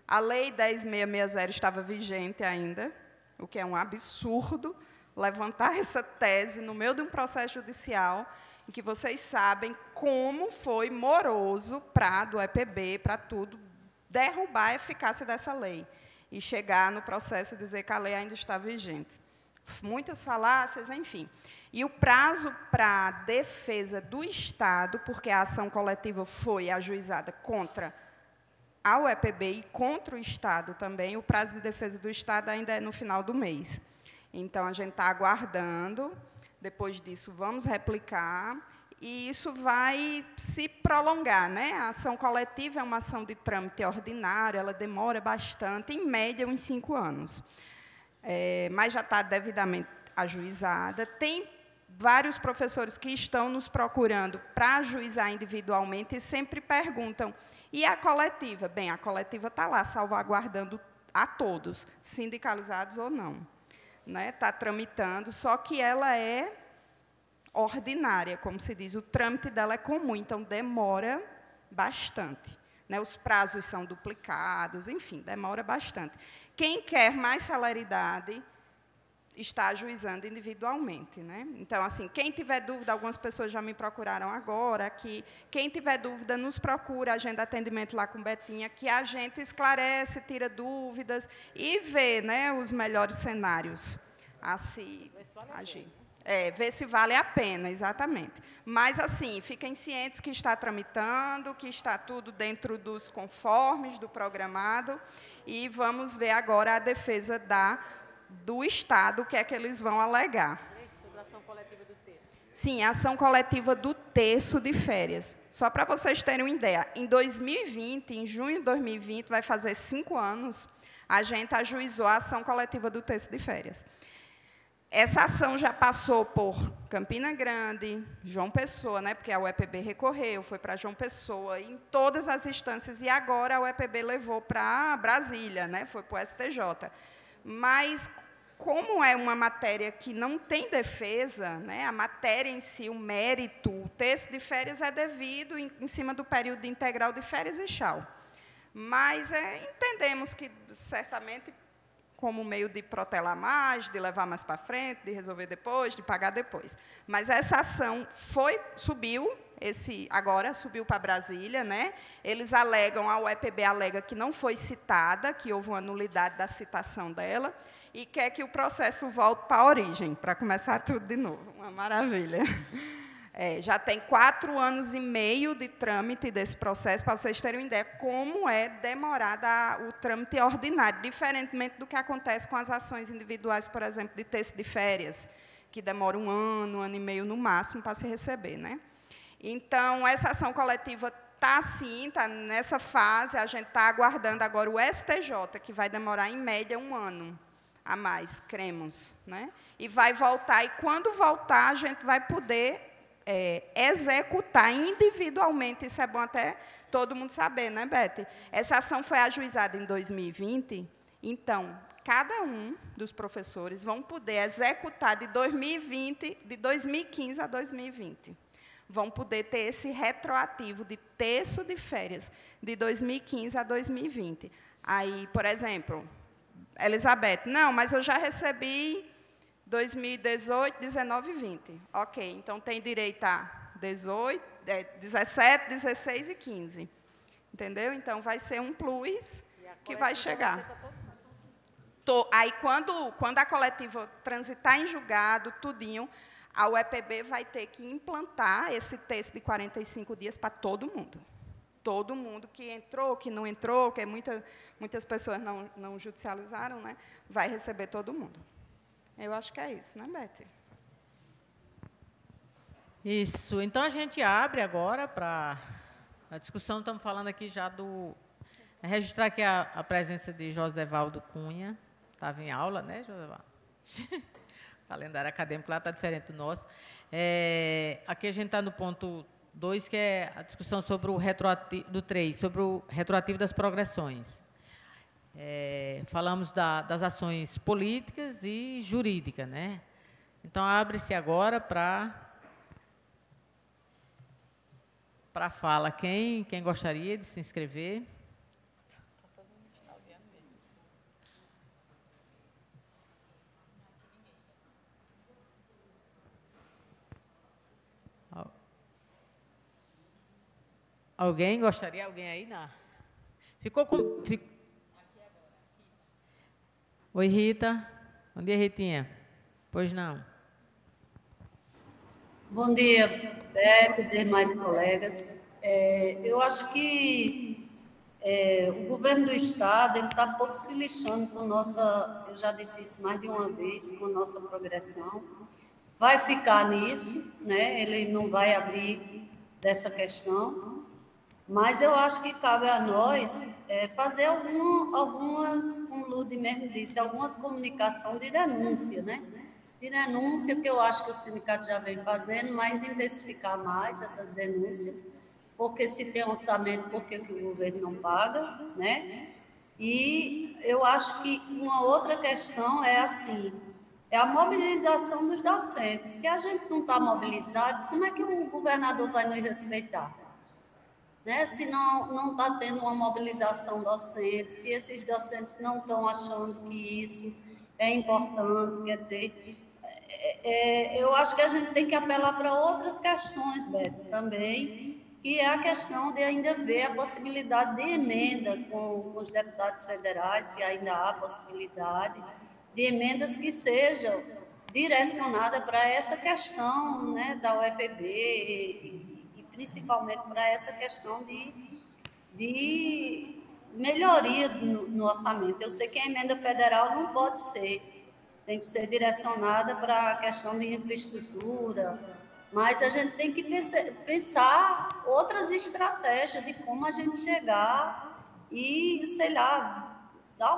a Lei 10.660 estava vigente ainda, o que é um absurdo, levantar essa tese no meio de um processo judicial, em que vocês sabem como foi moroso para do EPB, para tudo, derrubar a eficácia dessa lei e chegar no processo e dizer que a lei ainda está vigente. Muitas falácias, enfim. E o prazo para a defesa do Estado, porque a ação coletiva foi ajuizada contra ao EPB e contra o Estado também. O prazo de defesa do Estado ainda é no final do mês. Então, a gente está aguardando. Depois disso, vamos replicar. E isso vai se prolongar, né? A ação coletiva é uma ação de trâmite ordinário, ela demora bastante, em média, uns 5 anos. Mas já está devidamente ajuizada. Tem vários professores que estão nos procurando para ajuizar individualmente e sempre perguntam, e a coletiva? Bem, a coletiva está lá, salvaguardando a todos, sindicalizados ou não. Está tramitando, só que ela é ordinária, como se diz, o trâmite dela é comum, então demora bastante. Os prazos são duplicados, enfim, demora bastante. Quem quer mais celeridade está ajuizando individualmente. Então, assim, quem tiver dúvida, algumas pessoas já me procuraram agora, que quem tiver dúvida, nos procura, agenda atendimento lá com Betinha, que a gente esclarece, tira dúvidas e vê os melhores cenários a se agir. Ver se vale a pena, exatamente. Mas, assim, fiquem cientes que está tramitando, que está tudo dentro dos conformes do programado, e vamos ver agora a defesa do Estado, o que é que eles vão alegar. Sobre a ação coletiva do terço. Sim, a ação coletiva do terço de férias. Só para vocês terem uma ideia, em 2020, em junho de 2020, vai fazer 5 anos, a gente ajuizou a ação coletiva do terço de férias. Essa ação já passou por Campina Grande, João Pessoa, porque a UEPB recorreu, foi para João Pessoa, em todas as instâncias, e agora a UEPB levou para Brasília, foi para o STJ. Mas, como é uma matéria que não tem defesa, a matéria em si, o mérito, o texto de férias é devido em cima do período integral de férias e chau. Mas entendemos que, certamente, como meio de protelar mais, de levar mais para frente, de resolver depois, de pagar depois. Mas essa ação subiu para Brasília, Eles alegam, a UEPB alega que não foi citada, que houve uma nulidade da citação dela, e quer que o processo volte para a origem, para começar tudo de novo. Uma maravilha. Já tem 4 anos e meio de trâmite desse processo, para vocês terem uma ideia como é demorada o trâmite ordinário, diferentemente do que acontece com as ações individuais, por exemplo, de terço de férias, que demora 1 ano e meio no máximo para se receber. Então, essa ação coletiva está, sim, está nessa fase, a gente está aguardando agora o STJ, que vai demorar, em média, 1 ano a mais, cremos. E vai voltar, e quando voltar, a gente vai poder executar individualmente, isso é bom até todo mundo saber, Beth? Essa ação foi ajuizada em 2020, então, cada um dos professores vão poder executar de 2015 a 2020. Vão poder ter esse retroativo de terço de férias de 2015 a 2020. Aí, por exemplo, Elizabeth, não, mas eu já recebi 2018, 19 e 20. Ok, então tem direito a 17, 16 e 15. Entendeu? Então, vai ser um plus que vai chegar. Aí, quando a coletiva transitar em julgado, tudinho, a UEPB vai ter que implantar esse texto de 45 dias para todo mundo. Todo mundo que entrou, que não entrou, que muitas pessoas não judicializaram, vai receber todo mundo. Eu acho que é isso, Beth? Isso. Então, a gente abre agora para a discussão. Estamos falando aqui já registrar aqui a presença de Josévaldo Cunha. Estava em aula, Josévaldo? O calendário acadêmico lá está diferente do nosso. Aqui a gente está no ponto 2, que é a discussão sobre o retroativo, do 3, sobre o retroativo das progressões. Falamos das ações políticas e jurídicas, Então, abre-se agora para fala. Quem gostaria de se inscrever? Alguém gostaria? Alguém aí? Não. Oi, Rita. Bom dia, Ritinha. Pois não. Bom dia, Beto, demais colegas. Eu acho que o governo do Estado está pouco se lixando com nossa, eu já disse isso mais de uma vez, com nossa progressão. Vai ficar nisso, né? Ele não vai abrir dessa questão, mas eu acho que cabe a nós fazer algumas, como o Lourdes mesmo disse, algumas comunicações de denúncia, né? De denúncia, que eu acho que o sindicato já vem fazendo, mas intensificar mais essas denúncias, porque se tem orçamento, por que o governo não paga, né? E eu acho que uma outra questão é assim, é a mobilização dos docentes. Se a gente não está mobilizado, como é que o governador vai nos respeitar? Né? Se não está tendo uma mobilização docente, se esses docentes não estão achando que isso é importante, quer dizer, eu acho que a gente tem que apelar para outras questões, Beto, também, que é a questão de ainda ver a possibilidade de emenda com os deputados federais, se ainda há possibilidade, de emendas que sejam direcionadas para essa questão, né, da UEPB e principalmente para essa questão de melhoria no orçamento. Eu sei que a emenda federal não pode ser, tem que ser direcionada para a questão de infraestrutura, mas a gente tem que pensar outras estratégias de como a gente chegar e, sei lá, dar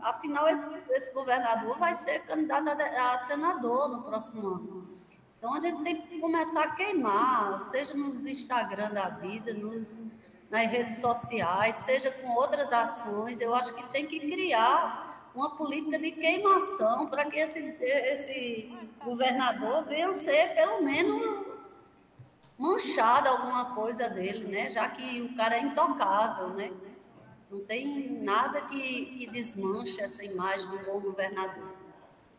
afinal, esse governador vai ser candidato a senador no próximo ano. Então, a gente tem que começar a queimar, seja nos Instagram da vida, nas redes sociais, seja com outras ações. Eu acho que tem que criar uma política de queimação para que esse governador venha ser, pelo menos, manchado alguma coisa dele, né? Já que o cara é intocável, né? Não tem nada que desmanche essa imagem do bom governador.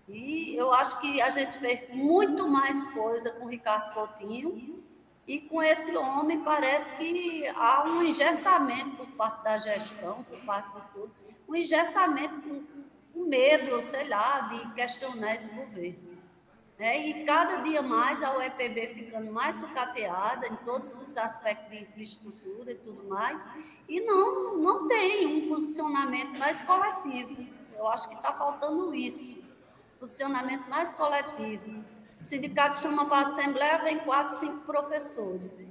E eu acho que a gente fez muito mais coisa com o Ricardo Coutinho, e com esse homem parece que há um engessamento por parte da gestão, por parte de tudo, um engessamento com medo, sei lá, de questionar esse governo. E cada dia mais a UEPB ficando mais sucateada em todos os aspectos de infraestrutura e tudo mais, e não tem um posicionamento mais coletivo. Eu acho que está faltando isso, posicionamento mais coletivo. O sindicato chama para a Assembleia, vem 4, 5 professores.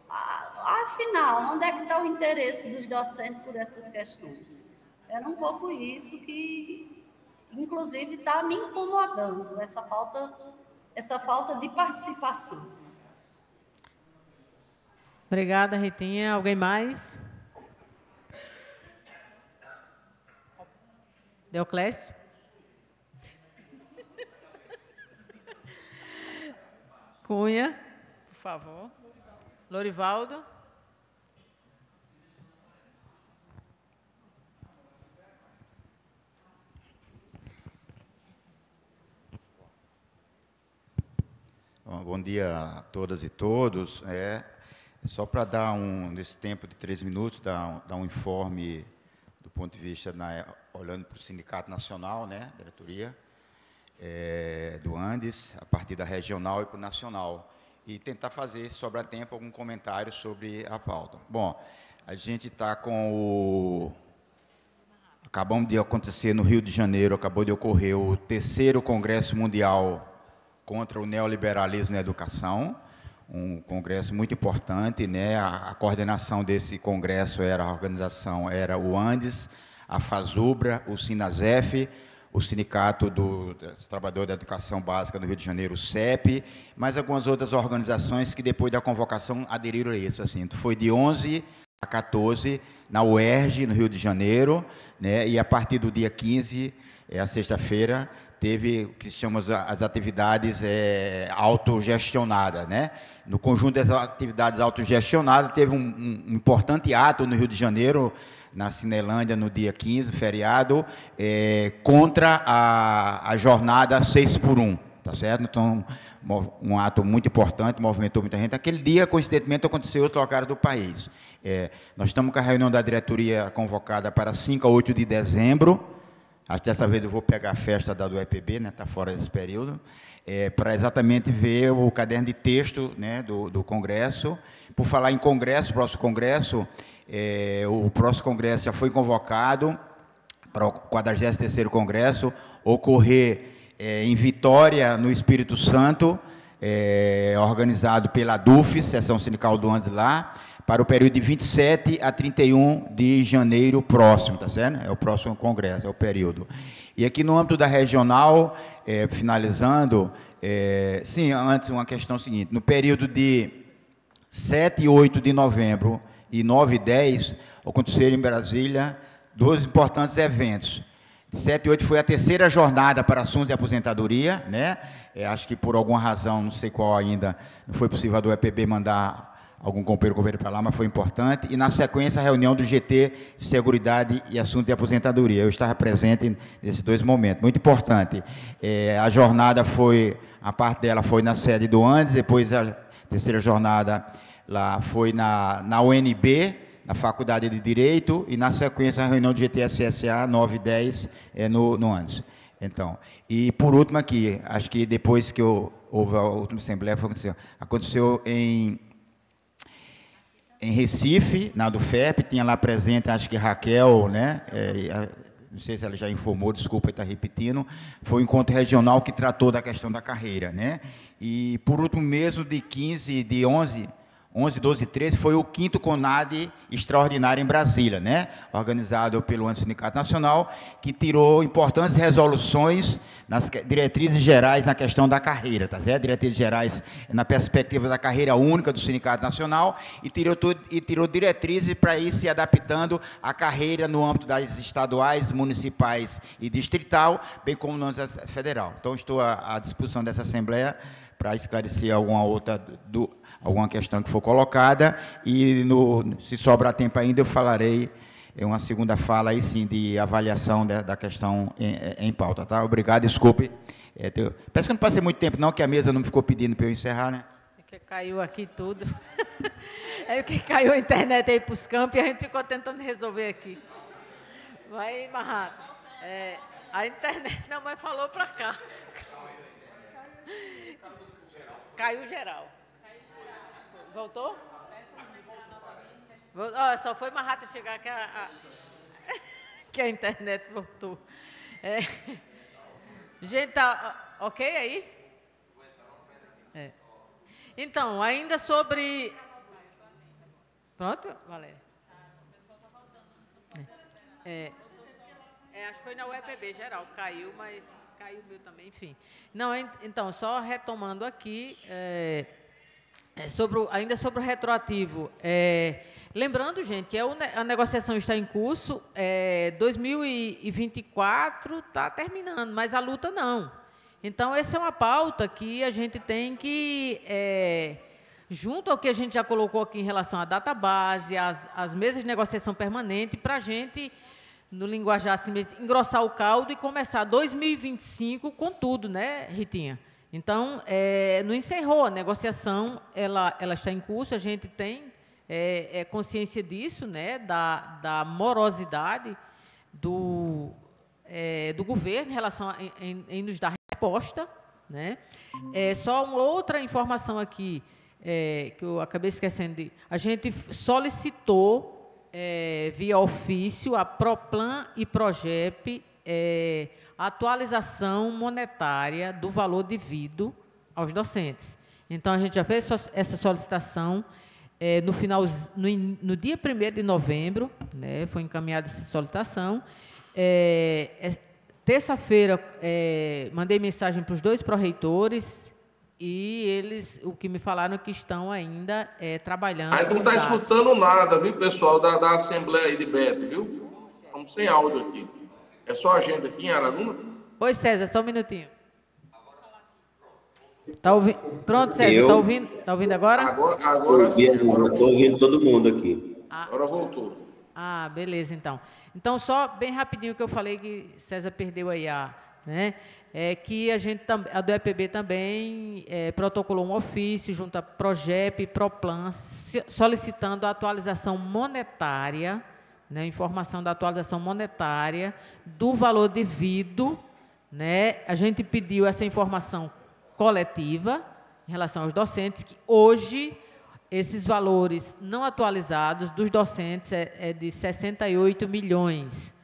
Afinal, onde é que está o interesse dos docentes por essas questões? Era um pouco isso que, inclusive, está me incomodando, essa falta de participação. Obrigada, Ritinha. Alguém mais? Deoclésio? Cunha, por favor. Lorivaldo? Bom dia a todas e todos. Só para dar nesse tempo de 3 minutos, dar um informe do ponto de vista, olhando para o Sindicato Nacional, né, diretoria, do Andes, a partir da regional e para o nacional, e tentar fazer, se sobrar tempo, algum comentário sobre a pauta. Bom, a gente está com acabamos de acontecer no Rio de Janeiro, acabou de ocorrer o 3º Congresso Mundial contra o Neoliberalismo na Educação, um congresso muito importante, né? A coordenação desse congresso a organização era o Andes, a FASUBRA, o SINASEF, o Sindicato dos Trabalhadores da Educação Básica do Rio de Janeiro, o CEP, mas algumas outras organizações que, depois da convocação, aderiram a isso. Assim. Foi de 11 a 14, na UERJ, no Rio de Janeiro, né? E a partir do dia 15, a sexta-feira, teve o que se chama as atividades autogestionadas, né? No conjunto das atividades autogestionadas, teve um importante ato no Rio de Janeiro, na Cinelândia, no dia 15, no feriado, contra a jornada 6x1, tá certo? Então, um ato muito importante, movimentou muita gente. Aquele dia, coincidentemente, aconteceu em outro lugar do país. Nós estamos com a reunião da diretoria convocada para 5 a 8 de dezembro. Acho que dessa vez eu vou pegar a festa da do EPB, né? Está fora desse período. para exatamente ver o caderno de texto, né, do Congresso. Por falar em Congresso, próximo Congresso, o próximo Congresso já foi convocado para o 43º Congresso, ocorrer em Vitória, no Espírito Santo, organizado pela DUF, Seção Sindical do Andes lá, para o período de 27 a 31 de janeiro próximo, tá certo? É o próximo congresso, é o período. E aqui no âmbito da regional, finalizando, sim, antes uma questão seguinte, no período de 7 e 8 de novembro e 9 e 10, aconteceram em Brasília 2 importantes eventos. 7 e 8 foi a terceira jornada para assuntos de aposentadoria, né? Acho que por alguma razão, não sei qual ainda, não foi possível a do EPB mandar algum companheiro para lá, mas foi importante. E, na sequência, a reunião do GT, Seguridade e Assuntos de Aposentadoria. Eu estava presente nesses 2 momentos. Muito importante. A jornada foi, a parte dela foi na sede do Andes, depois a terceira jornada lá foi na UNB, na Faculdade de Direito, e, na sequência, a reunião do GT-SSA, 9 e 10, no Andes. Então, e, por último, aqui, acho que depois que houve a última Assembleia, aconteceu em Recife, na do FEP, tinha lá presente, acho que Raquel, né? Não sei se ela já informou, desculpa estar repetindo, foi um encontro regional que tratou da questão da carreira, né? E, por último, mesmo de 11, 12 e 13, foi o 5º CONAD extraordinário em Brasília, né? Organizado pelo Sindicato Nacional, que tirou importantes resoluções nas diretrizes gerais na questão da carreira, tá certo? Diretrizes gerais na perspectiva da carreira única do Sindicato Nacional e tirou diretrizes para ir se adaptando à carreira no âmbito das estaduais, municipais e distrital, bem como no âmbito federal. Então, estou à disposição dessa Assembleia para esclarecer alguma questão que for colocada, e se sobrar tempo ainda, eu falarei uma segunda fala, aí sim, de avaliação da questão em pauta, tá? Obrigado, desculpe. Parece que eu não passei muito tempo, não, que a mesa não me ficou pedindo para eu encerrar, né? É que caiu aqui tudo. É que caiu a internet aí para os campos e a gente ficou tentando resolver aqui. Vai, Marrado. A internet, não, mas falou para cá. Caiu geral. Voltou? Só foi mais rápido chegar que a internet voltou. Gente, tá ok aí? Então, ainda sobre... Pronto, Valéria? Acho que foi na UEPB geral, caiu, mas caiu o meu também, enfim. Não, então, só retomando aqui... ainda sobre o retroativo, lembrando, gente, que a negociação está em curso, 2024 está terminando, mas a luta não. Então, essa é uma pauta que a gente tem que, junto ao que a gente já colocou aqui em relação à database, às mesas de negociação permanente, para a gente, no linguajar assim, engrossar o caldo e começar 2025 com tudo, né, Ritinha? Então, não encerrou a negociação, ela está em curso, a gente tem consciência disso, né, da morosidade do governo em relação em nos dar resposta, né. Só uma outra informação aqui, que eu acabei esquecendo a gente solicitou, via ofício, a Proplan e Progep, a atualização monetária do valor devido aos docentes. Então, a gente já fez essa solicitação no dia 1º de novembro, né, foi encaminhada essa solicitação. Terça-feira, mandei mensagem para os 2 pró-reitores e eles, o que me falaram é que estão ainda trabalhando. Aí não está escutando nada, viu, pessoal, da Assembleia aí de Bete, viu? Estamos sem áudio aqui. É só a gente aqui em Araruna? Oi, César, só um minutinho. Tá ouvindo? Pronto, César, tá ouvindo agora? Agora sim. Estou ouvindo todo mundo aqui. Agora voltou. Beleza, então. Então, só bem rapidinho que eu falei que César perdeu aí né? Que a do EPB também protocolou um ofício junto a Progep e Proplan, solicitando a atualização monetária, né, informação da atualização monetária do valor devido, né? A gente pediu essa informação coletiva em relação aos docentes, que hoje esses valores não atualizados dos docentes é de 68 milhões.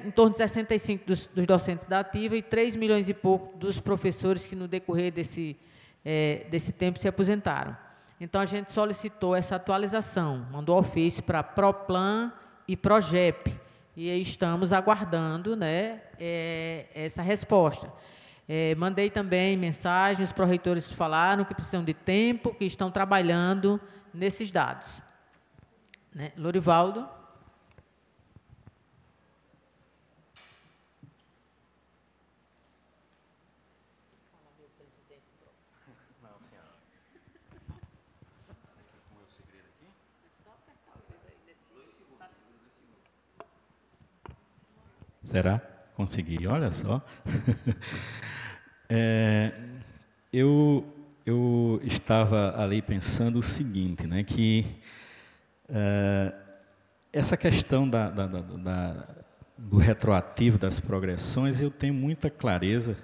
Em torno de 65 dos docentes da ativa e 3 milhões e pouco dos professores que, no decorrer desse tempo, se aposentaram. Então, a gente solicitou essa atualização, mandou ofício para Proplan e Progep, e aí estamos aguardando, né, essa resposta. Mandei também mensagens, os pró-reitores falaram que precisam de tempo, que estão trabalhando nesses dados. Né? Lorivaldo. Será? Consegui, olha só. Eu estava ali pensando o seguinte, né, que essa questão do retroativo das progressões, eu tenho muita clareza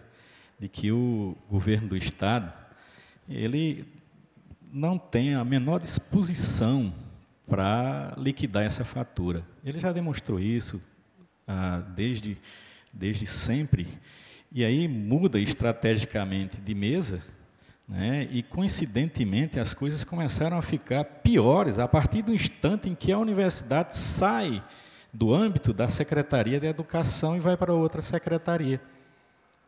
de que o governo do Estado, ele não tem a menor disposição para liquidar essa fatura. Ele já demonstrou isso desde sempre, e aí muda estrategicamente de mesa, né, e, coincidentemente, as coisas começaram a ficar piores a partir do instante em que a universidade sai do âmbito da Secretaria de Educação e vai para outra secretaria.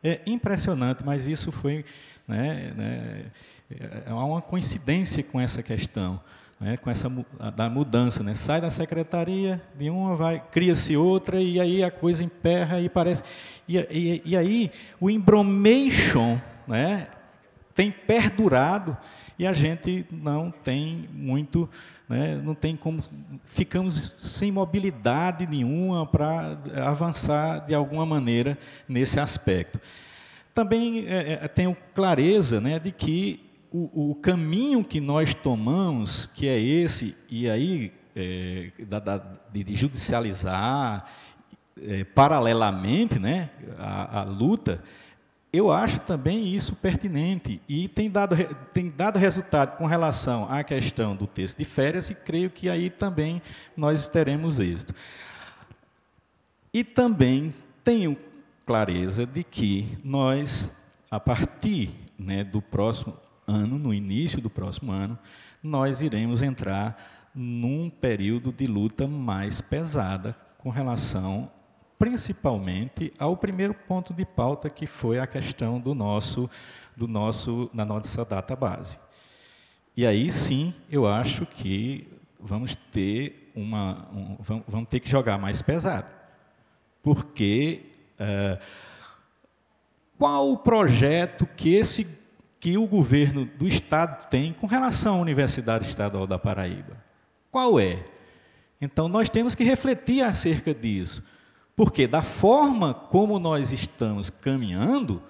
É impressionante, mas isso foi... há uma coincidência com essa questão, né, com essa da mudança, né? Sai da secretaria de uma, cria-se outra, e aí a coisa emperra e parece... E aí o embromation, né, tem perdurado, e a gente não tem muito, né, não tem como... Ficamos sem mobilidade nenhuma para avançar de alguma maneira nesse aspecto. Também tenho clareza, né, de que o caminho que nós tomamos, que é esse, e aí de judicializar paralelamente, né, a luta, eu acho também isso pertinente, e tem dado resultado com relação à questão do texto de férias, e creio que aí também nós teremos êxito. E também tenho clareza de que nós, a partir, né, do próximo ano, no início do próximo ano, nós iremos entrar num período de luta mais pesada com relação, principalmente, ao primeiro ponto de pauta, que foi a questão da nossa data base. E aí sim, eu acho que vamos ter que jogar mais pesado, porque qual o projeto que o governo do Estado tem com relação à Universidade Estadual da Paraíba? Qual é? Então, nós temos que refletir acerca disso, porque da forma como nós estamos caminhando,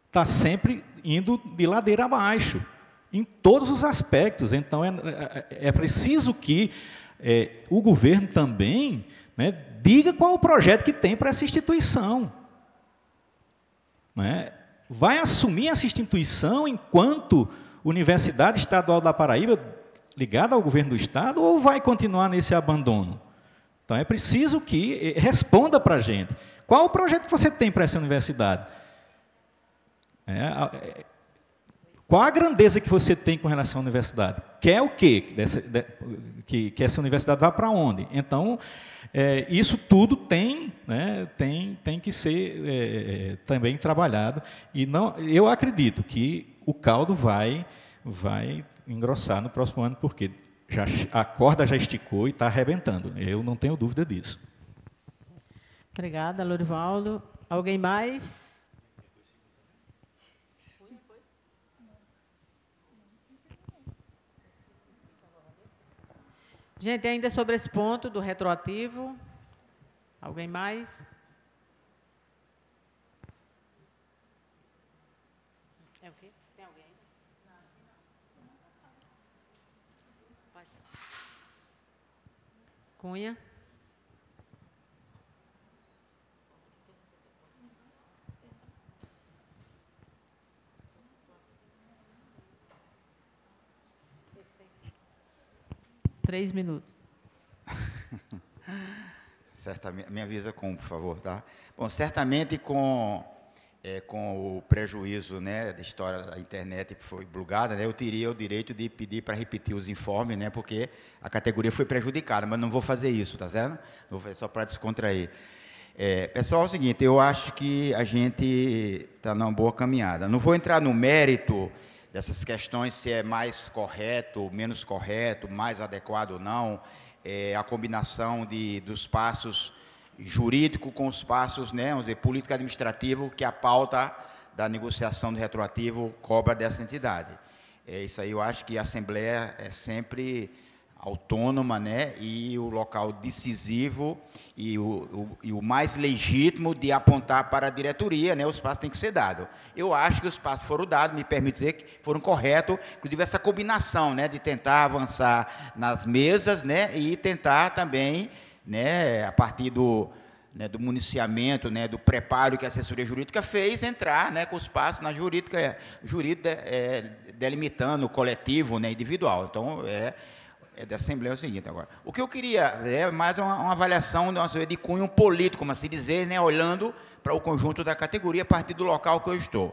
está sempre indo de ladeira abaixo, em todos os aspectos. Então, é preciso que o governo também, né, diga qual o projeto que tem para essa instituição, né? Vai assumir essa instituição enquanto Universidade Estadual da Paraíba, ligada ao governo do Estado, ou vai continuar nesse abandono? Então, é preciso que responda para a gente. Qual o projeto que você tem para essa universidade? Qual a grandeza que você tem com relação à universidade? Quer o quê? Que essa universidade vá para onde? Então, isso tudo tem que ser também trabalhado. E eu acredito que o caldo vai engrossar no próximo ano, porque a corda já esticou e está arrebentando. Eu não tenho dúvida disso. Obrigada, Lorivaldo. Alguém mais? Gente, ainda sobre esse ponto do retroativo, alguém mais? É o quê? Tem alguém? Cunha? 3 minutos. Certamente, me avisa por favor, tá? Bom, certamente com o prejuízo, né, da história da internet que foi plugada, né, eu teria o direito de pedir para repetir os informes, né, porque a categoria foi prejudicada, mas não vou fazer isso, tá certo? Vou fazer só para descontrair. Pessoal, é o seguinte, eu acho que a gente está numa boa caminhada. Não vou entrar no mérito dessas questões, se é mais correto, menos correto, mais adequado ou não, a combinação dos passos jurídico com os passos, né, vamos dizer, político-administrativo, que a pauta da negociação do retroativo cobra dessa entidade. Isso aí eu acho que a Assembleia é sempre autônoma, né, e o local decisivo e o mais legítimo de apontar para a diretoria, né, os passos têm que ser dados. Eu acho que os passos foram dados, me permite dizer que foram corretos, inclusive essa combinação, né, de tentar avançar nas mesas, né, e tentar também, né, a partir do municiamento, né, do preparo que a assessoria jurídica fez, entrar, né, com os passos na jurídica delimitando o coletivo, né, individual. Então, da Assembleia é o seguinte agora. O que eu queria é mais uma avaliação de cunho político, como assim dizer, né, olhando para o conjunto da categoria a partir do local que eu estou.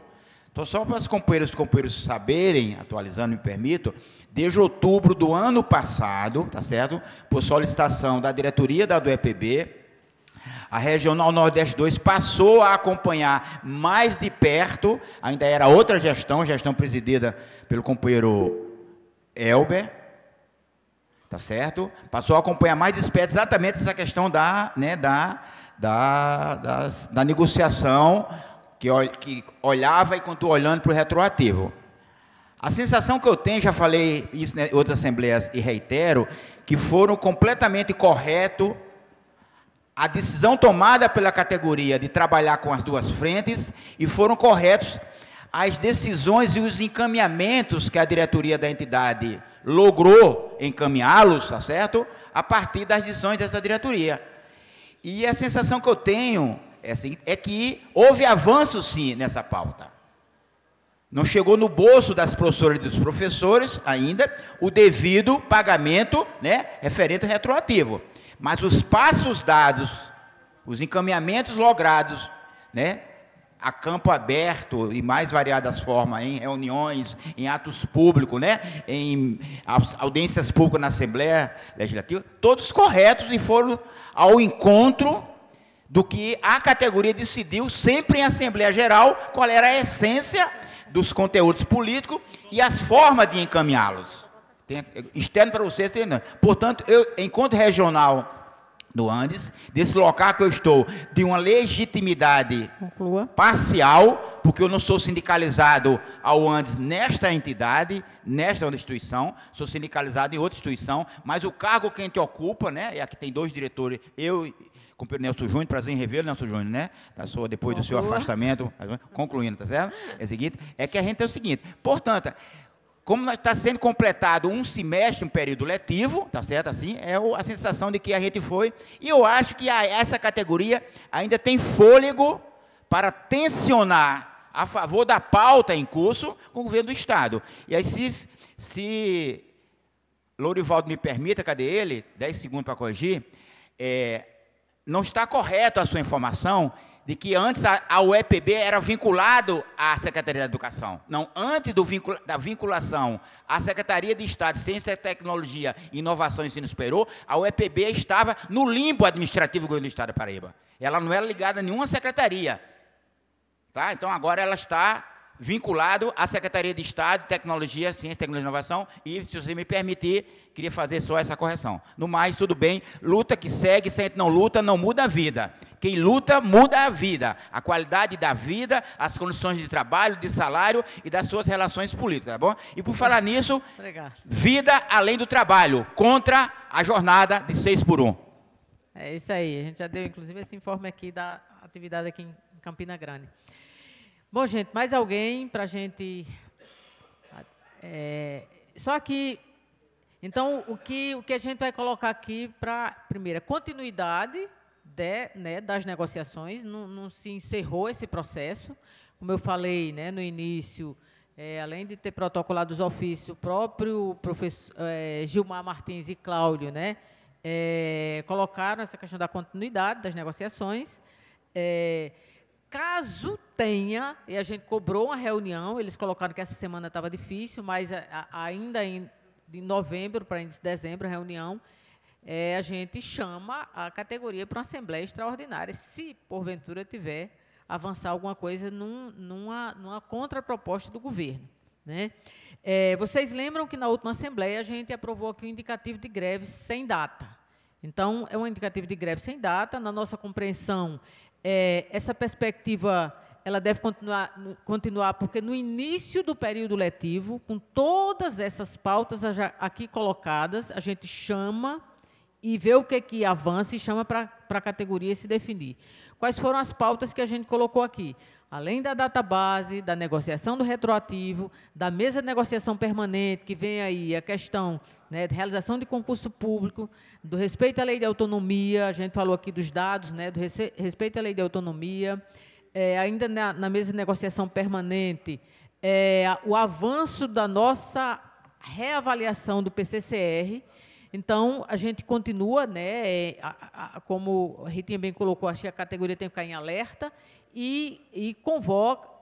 Então, só para os companheiros saberem, atualizando, me permito, desde outubro do ano passado, tá certo? Por solicitação da diretoria do EPB, a Regional Nordeste 2 passou a acompanhar mais de perto, ainda era outra gestão presidida pelo companheiro Elber, tá certo? Passou a acompanhar mais de perto exatamente essa questão da negociação, que olhava e continuou olhando para o retroativo. A sensação que eu tenho, já falei isso em outras assembleias e reitero, que foram completamente corretos a decisão tomada pela categoria de trabalhar com as duas frentes e foram corretos as decisões e os encaminhamentos que a diretoria da entidade logrou encaminhá-los, tá certo? A partir das decisões dessa diretoria. E a sensação que eu tenho é que houve avanço, sim, nessa pauta. Não chegou no bolso das professoras e dos professores ainda o devido pagamento, né, referente ao retroativo. Mas os passos dados, os encaminhamentos logrados, né, a campo aberto e mais variadas formas, em reuniões, em atos públicos, né, em audiências públicas na Assembleia Legislativa, todos corretos e foram ao encontro do que a categoria decidiu, sempre em Assembleia Geral, qual era a essência dos conteúdos políticos e as formas de encaminhá-los. Externo para vocês, portanto, eu, enquanto regional do Andes, desse local que eu estou, de uma legitimidade parcial, porque eu não sou sindicalizado ao Andes nesta entidade, nesta instituição, sou sindicalizado em outra instituição, mas o cargo que a gente ocupa, né, e aqui tem 2 diretores, eu e o companheiro Nelson Júnior, prazer em revê-lo, Nelson Júnior, né, depois do seu afastamento, concluindo, tá certo? É o seguinte, é que a gente é o seguinte, portanto, como está sendo completado um semestre, um período letivo, tá certo? Assim, é a sensação de que a gente foi, e eu acho que essa categoria ainda tem fôlego para tensionar a favor da pauta em curso com o governo do Estado. E aí, se Lourivaldo me permita, cadê ele? 10 segundos para corrigir. Não está correto a sua informação de que antes a UEPB era vinculado à Secretaria da Educação. Não, antes da vinculação à Secretaria de Estado de Ciência, Tecnologia, Inovação e Ensino Superior, a UEPB estava no limbo administrativo do Governo do Estado da Paraíba. Ela não era ligada a nenhuma secretaria. Tá? Então, agora ela está vinculado à Secretaria de Estado de Tecnologia, Ciência, Tecnologia e Inovação, e, se você me permitir, queria fazer só essa correção. No mais, tudo bem, luta que segue, se a gente não luta, não muda a vida. Quem luta, muda a vida, a qualidade da vida, as condições de trabalho, de salário e das suas relações políticas, tá bom? E por falar nisso, vida além do trabalho, contra a jornada de 6 por 1. É isso aí, a gente já deu, inclusive, esse informe aqui da atividade aqui em Campina Grande. Bom, gente, mais alguém para a gente... só que, então, o que a gente vai colocar aqui para, primeiro, continuidade das negociações, não se encerrou esse processo. Como eu falei, né, no início, além de ter protocolado os ofícios, o próprio professor Gilmar Martins e Cláudio, né, colocaram essa questão da continuidade das negociações. Caso tenha, e a gente cobrou uma reunião, eles colocaram que essa semana estava difícil, mas ainda em novembro para início de dezembro, a reunião, a gente chama a categoria para uma assembleia extraordinária, se porventura tiver avançar alguma coisa numa contraproposta do governo, né? Vocês lembram que na última assembleia a gente aprovou aqui um indicativo de greve sem data. Então, é um indicativo de greve sem data. Na nossa compreensão, essa perspectiva ela deve continuar, porque no início do período letivo, com todas essas pautas aqui colocadas, a gente chama e vê o que avança e chama para a categoria se definir. Quais foram as pautas que a gente colocou aqui? Além da database, da negociação do retroativo, da mesa de negociação permanente, que vem aí a questão, né, de realização de concurso público, do respeito à lei de autonomia, a gente falou aqui dos dados, né, do respeito à lei de autonomia, ainda na mesa de negociação permanente, o avanço da nossa reavaliação do PCCR. Então, a gente continua, né, como a Ritinha bem colocou, acho que a categoria tem que ficar em alerta, e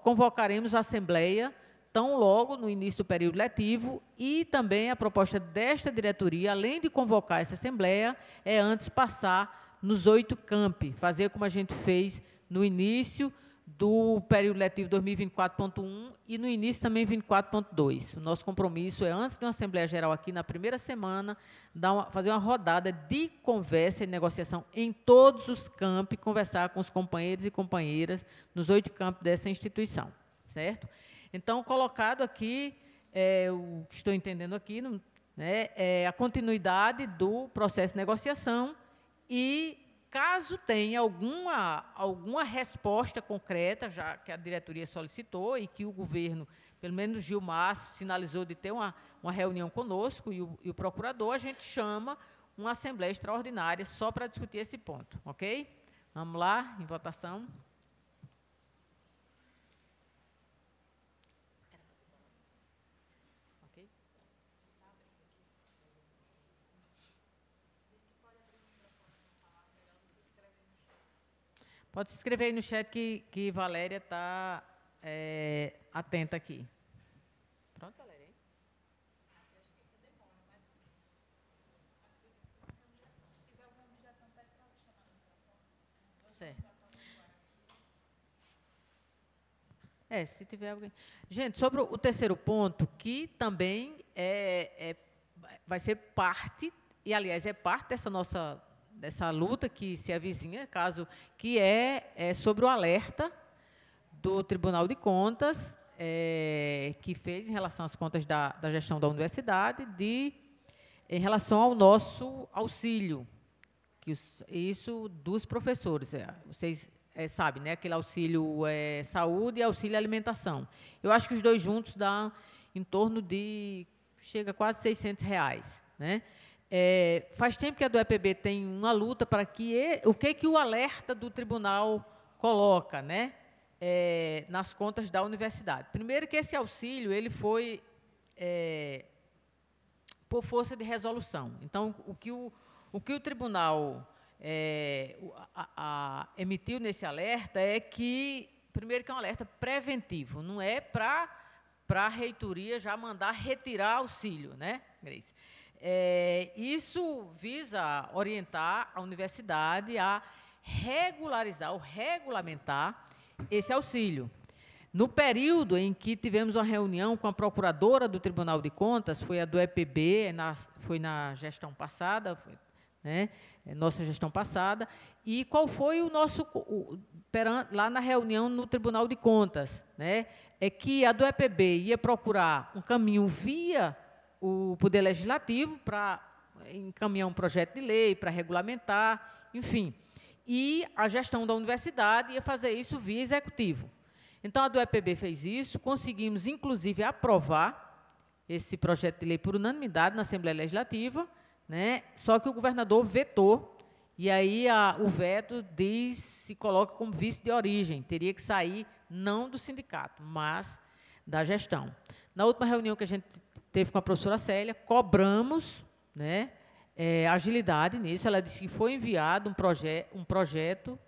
convocaremos a Assembleia tão logo no início do período letivo, e também a proposta desta diretoria, além de convocar essa Assembleia, antes passar nos 8 campi, fazer como a gente fez no início do período letivo 2024.1 e no início também 24.2. O nosso compromisso é, antes de uma Assembleia Geral aqui, na primeira semana, fazer uma rodada de conversa e negociação em todos os campi, conversar com os companheiros e companheiras nos 8 campi dessa instituição, certo? Então, colocado aqui, o que estou entendendo aqui, né, a continuidade do processo de negociação e, caso tenha alguma resposta concreta, já que a diretoria solicitou e que o governo, pelo menos Gilmar, sinalizou de ter uma reunião conosco e o procurador, a gente chama uma assembleia extraordinária só para discutir esse ponto, ok? Vamos lá, em votação. Pode se inscrever aí no chat que Valéria está atenta aqui. Pronto, Valéria? Certo. Se tiver alguém. Gente, sobre o terceiro ponto, que também vai ser parte, e, aliás, é parte dessa luta que se avizinha, que é sobre o alerta do Tribunal de Contas, que fez em relação às contas da gestão da universidade, em relação ao nosso auxílio, isso dos professores. Vocês sabem, né, aquele auxílio saúde e auxílio alimentação. Eu acho que os dois juntos dão em torno de, chega a quase R$600, né? Faz tempo que a do EPB tem uma luta para que o que o alerta do tribunal coloca, né, nas contas da universidade. Primeiro, que esse auxílio ele foi por força de resolução. Então, o que o tribunal emitiu nesse alerta é que, primeiro, que é um alerta preventivo, não é para a reitoria já mandar retirar auxílio, né, Grace? Isso visa orientar a universidade a regularizar ou regulamentar esse auxílio. No período em que tivemos uma reunião com a procuradora do Tribunal de Contas, foi a do EPB, foi na gestão passada, né, nossa gestão passada, e qual foi o nosso, lá na reunião no Tribunal de Contas, né, que a do EPB ia procurar um caminho via o Poder Legislativo para encaminhar um projeto de lei, para regulamentar, enfim. E a gestão da universidade ia fazer isso via Executivo. Então, a do EPB fez isso, conseguimos, inclusive, aprovar esse projeto de lei por unanimidade na Assembleia Legislativa, né? Só que o governador vetou, e aí o veto se coloca como vício de origem, teria que sair não do sindicato, mas da gestão. Na última reunião que a gente teve com a professora Célia, cobramos, né, agilidade nisso. Ela disse que foi enviado um projeto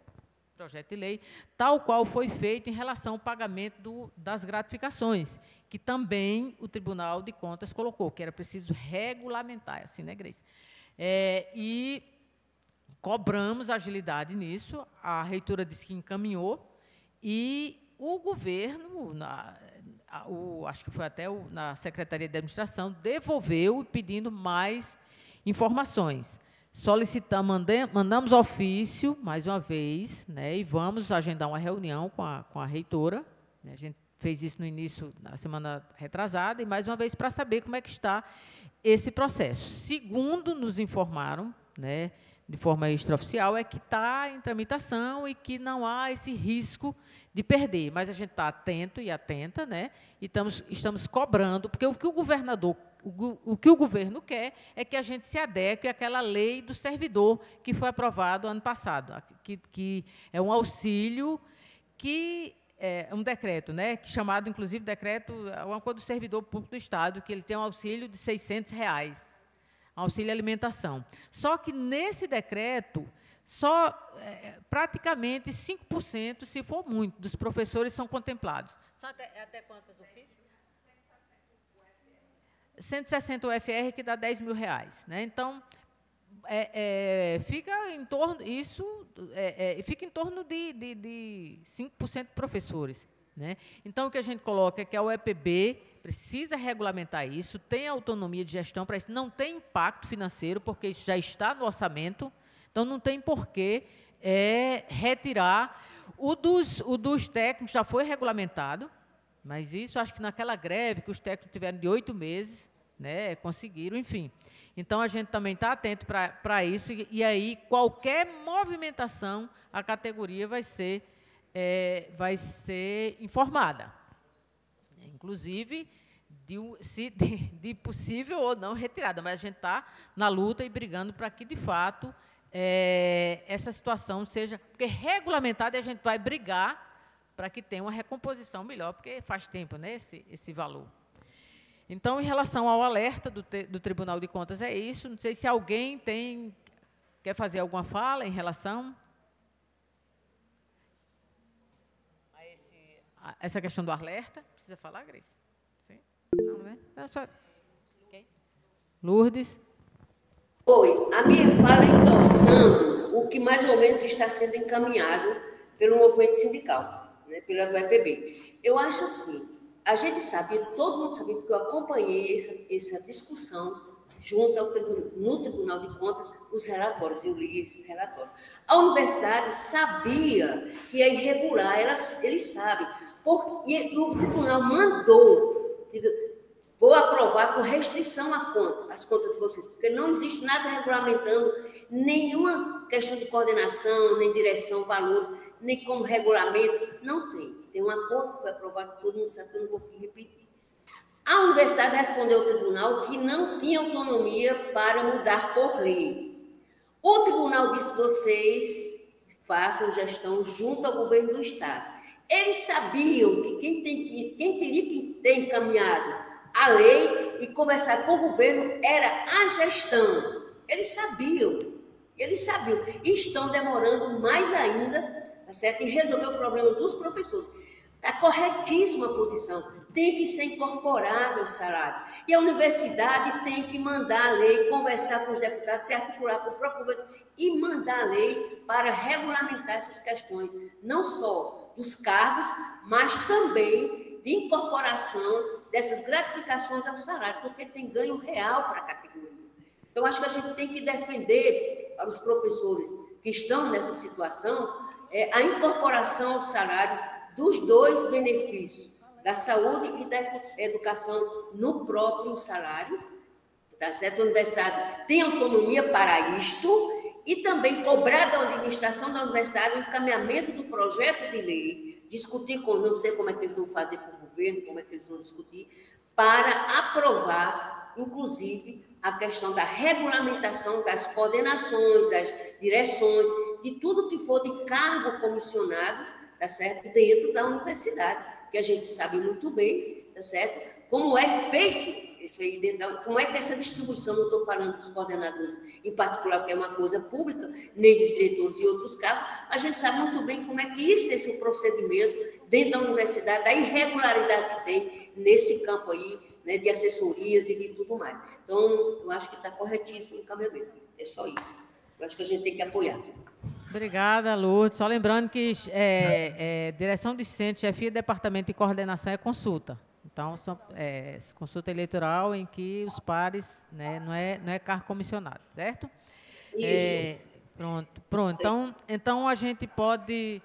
de lei, tal qual foi feito em relação ao pagamento das gratificações, que também o Tribunal de Contas colocou, que era preciso regulamentar, assim, né, Grace? E cobramos agilidade nisso, a reitora disse que encaminhou, e o governo, acho que foi até na Secretaria de Administração, devolveu pedindo mais informações. Mandamos ofício, mais uma vez, né, e vamos agendar uma reunião com a reitora. Né, a gente fez isso no início, na semana retrasada, e mais uma vez para saber como é que está esse processo. Segundo nos informaram, né, de forma extraoficial, é que está em tramitação e que não há esse risco de perder. Mas a gente está atento e atenta, né, e estamos cobrando, porque o que o governo quer é que a gente se adeque àquela lei do servidor que foi aprovado ano passado, que é um auxílio que é um decreto, né, chamado, inclusive, decreto, uma coisa do servidor público do Estado, que ele tem um auxílio de R$600, auxílio alimentação. Só que, nesse decreto, praticamente 5%, se for muito, dos professores são contemplados. São até quantas ofícios? 160 UFR, que dá R$10 mil. Né? Então, fica em torno de 5% de professores. Né? Então, o que a gente coloca é que a UEPB precisa regulamentar isso, tem autonomia de gestão para isso, não tem impacto financeiro, porque isso já está no orçamento, então não tem porquê retirar. O dos técnicos já foi regulamentado, mas isso, acho que naquela greve que os técnicos tiveram de 8 meses, né, conseguiram, enfim. Então, a gente também está atento para isso, e aí, qualquer movimentação, a categoria vai ser informada. Inclusive, de possível ou não retirada, mas a gente está na luta e brigando para que, de fato, essa situação seja... Porque regulamentada, a gente vai brigar para que tenha uma recomposição melhor, porque faz tempo, né, esse valor. Então, em relação ao alerta do Tribunal de Contas, é isso. Não sei se alguém quer fazer alguma fala em relação a essa questão do alerta. Precisa falar, Grace? Sim? Não, né? Não, só... Okay. Lourdes? Oi, a minha fala é endossando o que mais ou menos está sendo encaminhado pelo movimento sindical, né, pela UEPB. Eu acho assim, a gente sabe, todo mundo sabe, porque eu acompanhei essa discussão junto no Tribunal de Contas, os relatórios, eu li esses relatórios. A universidade sabia que é irregular, eles sabem, e o Tribunal mandou, vou aprovar com restrição às contas de vocês, porque não existe nada regulamentando nenhuma questão de coordenação, nem direção, valor, nem como regulamento, não tem. Tem um acordo que foi aprovado, todo mundo sabe, eu não vou repetir. A universidade respondeu ao tribunal que não tinha autonomia para mudar por lei. O tribunal disse: vocês façam gestão junto ao governo do Estado. Eles sabiam que quem teria que ter encaminhado a lei e conversar com o governo era a gestão. Eles sabiam. E estão demorando mais ainda, tá certo, em resolver o problema dos professores. Está corretíssima a posição. Tem que ser incorporado ao salário. E a universidade tem que mandar a lei, conversar com os deputados, se articular com o próprio governo e mandar a lei para regulamentar essas questões, não só dos cargos, mas também de incorporação dessas gratificações ao salário, porque tem ganho real para a categoria. Então, acho que a gente tem que defender para os professores que estão nessa situação a incorporação ao salário dos dois benefícios, da saúde e da educação no próprio salário, tá certo? A universidade tem autonomia para isto e também cobrar da administração da universidade o encaminhamento do projeto de lei, discutir com, não sei como é que eles vão fazer com o governo, como é que eles vão discutir, para aprovar, inclusive, a questão da regulamentação das coordenações, das direções, de tudo que for de cargo comissionado, tá certo? Dentro da universidade, que a gente sabe muito bem tá certo? Como é feito isso aí, como é que essa distribuição, não estou falando dos coordenadores em particular, porque é uma coisa pública, nem dos diretores e outros cargos, a gente sabe muito bem como é que esse procedimento dentro da universidade, da irregularidade que tem nesse campo aí, né, de assessorias e de tudo mais. Então, eu acho que está corretíssimo o encaminhamento. É só isso. Eu acho que a gente tem que apoiar. Obrigada, Lourdes. Só lembrando que direção discente, chefia de departamento e coordenação é consulta. Então, consulta eleitoral em que os pares, né, não é cargo comissionado, certo? Isso. Pronto. Então, a gente pode...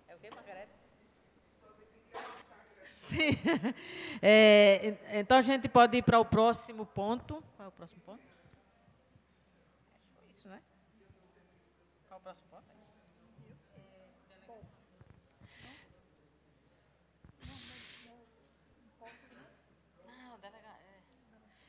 É o quê, Margarete? Sim. Então, a gente pode ir para o próximo ponto. Qual é o próximo ponto? Isso, né? Qual é o próximo ponto?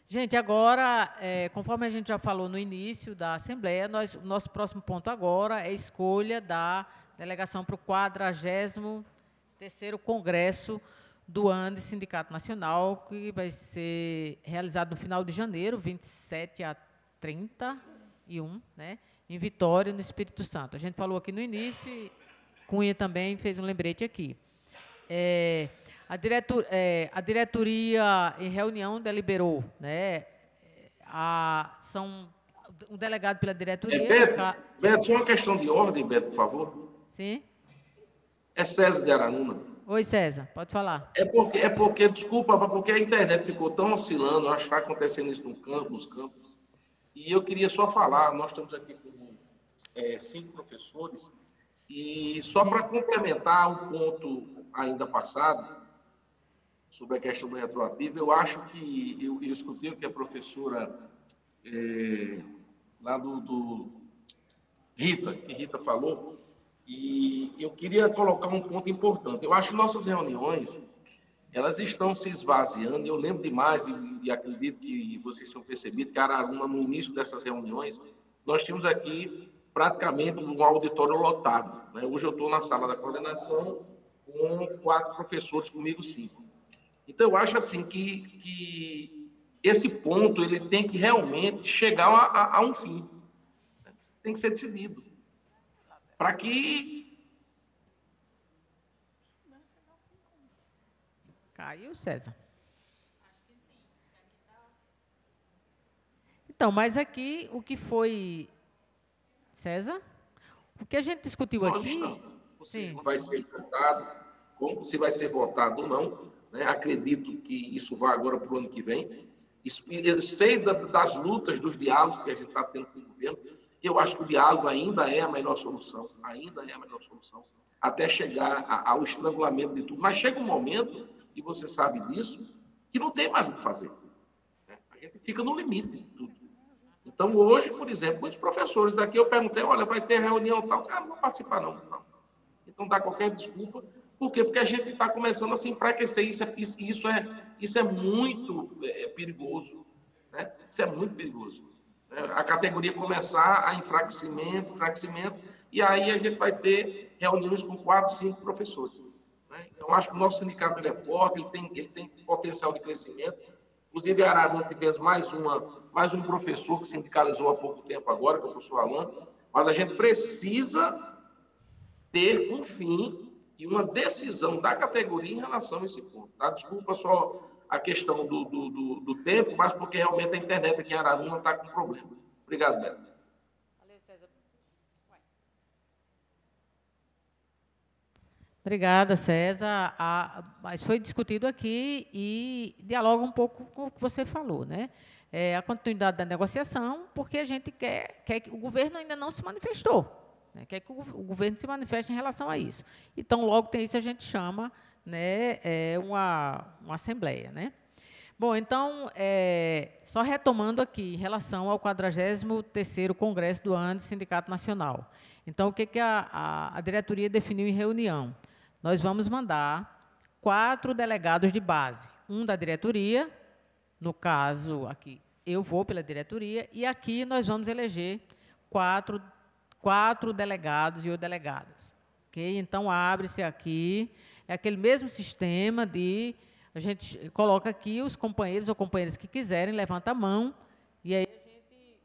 Gente, agora, conforme a gente já falou no início da Assembleia, o nosso próximo ponto agora é a escolha da delegação para o 43º Congresso do ANDE Sindicato Nacional, que vai ser realizado no final de janeiro, 27 a 31, né, em Vitória, no Espírito Santo. A gente falou aqui no início e Cunha também fez um lembrete aqui. A diretoria, em reunião, deliberou, né, um delegado pela diretoria... Beto, só uma questão de ordem, Beto, por favor. Sim. É César de Araruna. Oi, César, pode falar. Desculpa, porque a internet ficou tão oscilando, acho que está acontecendo isso nos campos, e eu queria só falar, nós estamos aqui com 5 professores, e só para complementar um ponto ainda passado, sobre a questão do retroativo, eu acho que, eu escutei o que a professora lá do Rita falou, e eu queria colocar um ponto importante. Eu acho que nossas reuniões, elas estão se esvaziando, eu lembro demais, e acredito que vocês tenham percebido, que Araruna, no início dessas reuniões, nós tínhamos aqui praticamente um auditório lotado, né? Hoje eu estou na sala da coordenação com 4 professores, comigo 5. Então, eu acho assim que esse ponto ele tem que realmente chegar a um fim. Tem que ser decidido. Para que... Caiu, César. Então, mas aqui, o que foi... César? O que a gente discutiu aqui... Se vai ser votado, se vai ser votado ou não, né? Acredito que isso vai agora para o ano que vem. Eu sei das lutas, dos diálogos que a gente está tendo com o governo. Eu acho que o diálogo ainda é a melhor solução, até chegar ao estrangulamento de tudo. Mas chega um momento, e você sabe disso, que não tem mais o que fazer. Né? A gente fica no limite de tudo. Então, hoje, por exemplo, muitos professores daqui, eu perguntei, olha, vai ter reunião tal. Não vou participar, não. Então, dá qualquer desculpa. Por quê? Porque a gente está começando a se enfraquecer. Isso é muito perigoso. Né? Isso é muito perigoso. A categoria começar a enfraquecimento, e aí a gente vai ter reuniões com 4, 5 professores. Né? Então, acho que o nosso sindicato ele é forte, ele tem potencial de crescimento. Inclusive, a Araruna tivemos mais um professor que sindicalizou há pouco tempo agora, que é o professor Alan, mas a gente precisa ter um fim e uma decisão da categoria em relação a esse ponto. Tá? Desculpa só a questão do tempo, mas porque realmente a internet aqui em Araruna está com problema. Obrigado, Beto. Valeu, César. Obrigada, César. Mas foi discutido aqui e dialoga um pouco com o que você falou, né? A continuidade da negociação, porque a gente quer que o governo ainda não se manifestou. Né? Quer que o governo se manifeste em relação a isso. Então, logo tem isso, a gente chama, né, uma assembleia. Né? Bom, então, só retomando aqui, em relação ao 43º Congresso do ANDE Sindicato Nacional. Então, o que a diretoria definiu em reunião? Nós vamos mandar 4 delegados de base. Um da diretoria, no caso, aqui, eu vou pela diretoria, e aqui nós vamos eleger 4 delegados e 8 delegadas. Okay? Então, abre-se aqui, é aquele mesmo sistema de A gente coloca aqui os companheiros ou companheiras que quiserem, levanta a mão, e aí a gente...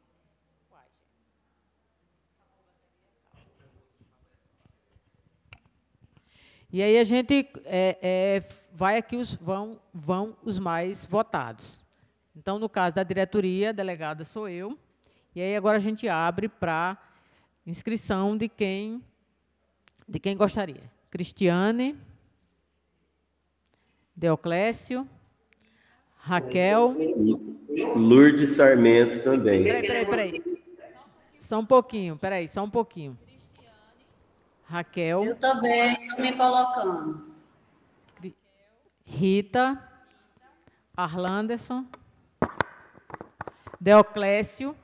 E aí a gente vai aqui, vão os mais votados. Então, no caso da diretoria, a delegada sou eu, e aí agora a gente abre para inscrição de quem gostaria. Cristiane, Deoclésio, Raquel. Lourdes Sarmento também. Peraí. Só um pouquinho, só um pouquinho. Raquel. Eu também estou me colocando. Rita, Arlanderson, Deoclésio,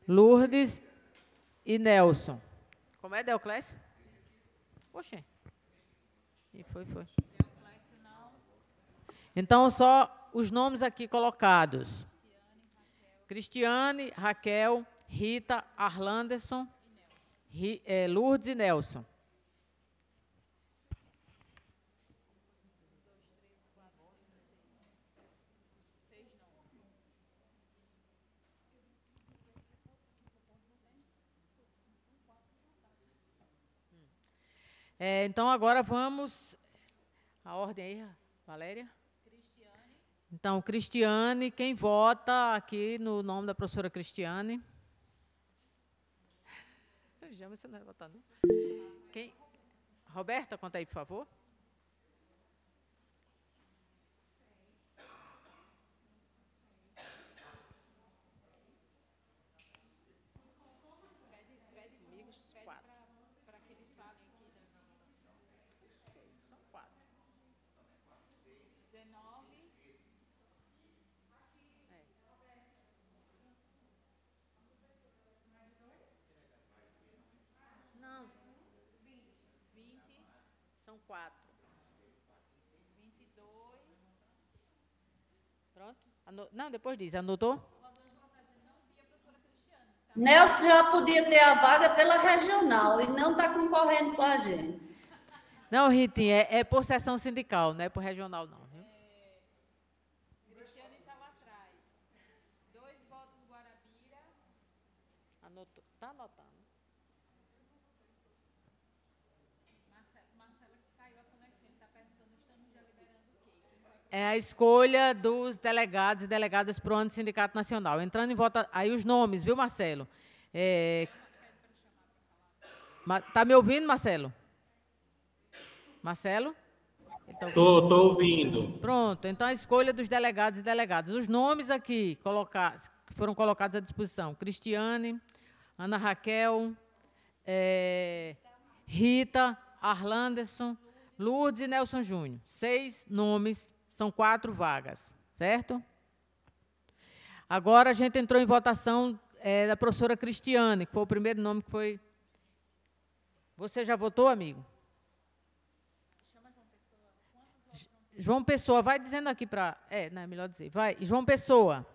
Lourdes e Nelson. Como é, Deoclésio? Poxa. E foi. Então, só os nomes aqui colocados. Cristiane, Raquel, Rita, Arlanderson, Lourdes e Nelson. Então, agora vamos... A ordem aí, Valéria? Cristiane. Então, Cristiane, quem vota aqui no nome da professora Cristiane? Já você não vai votar, não? Quem? Roberta, conta aí, por favor. São 4. 22. Pronto? Não, depois diz. Anotou? Nelson já podia ter a vaga pela regional e não está concorrendo com a gente. Não, Ritinha, é por sessão sindical, não é por regional, não. Viu? Cristiane está lá atrás. 2 votos Guarabira. Anotou. Está anotando. É a escolha dos delegados e delegadas para o ano do Sindicato Nacional. Entrando em voto... Aí os nomes, viu, Marcelo? Está me ouvindo, Marcelo? Marcelo? Estou ouvindo. Pronto. Então, a escolha dos delegados e delegadas. Os nomes aqui que foram colocados à disposição. Cristiane, Ana Raquel, Rita, Arlanderson, Lourdes e Nelson Júnior. 6 nomes. São 4 vagas, certo? Agora a gente entrou em votação da professora Cristiane, que foi o primeiro nome que foi... Você já votou, amigo? Chama João Pessoa, vai dizendo aqui para... não é melhor dizer. Vai, João Pessoa.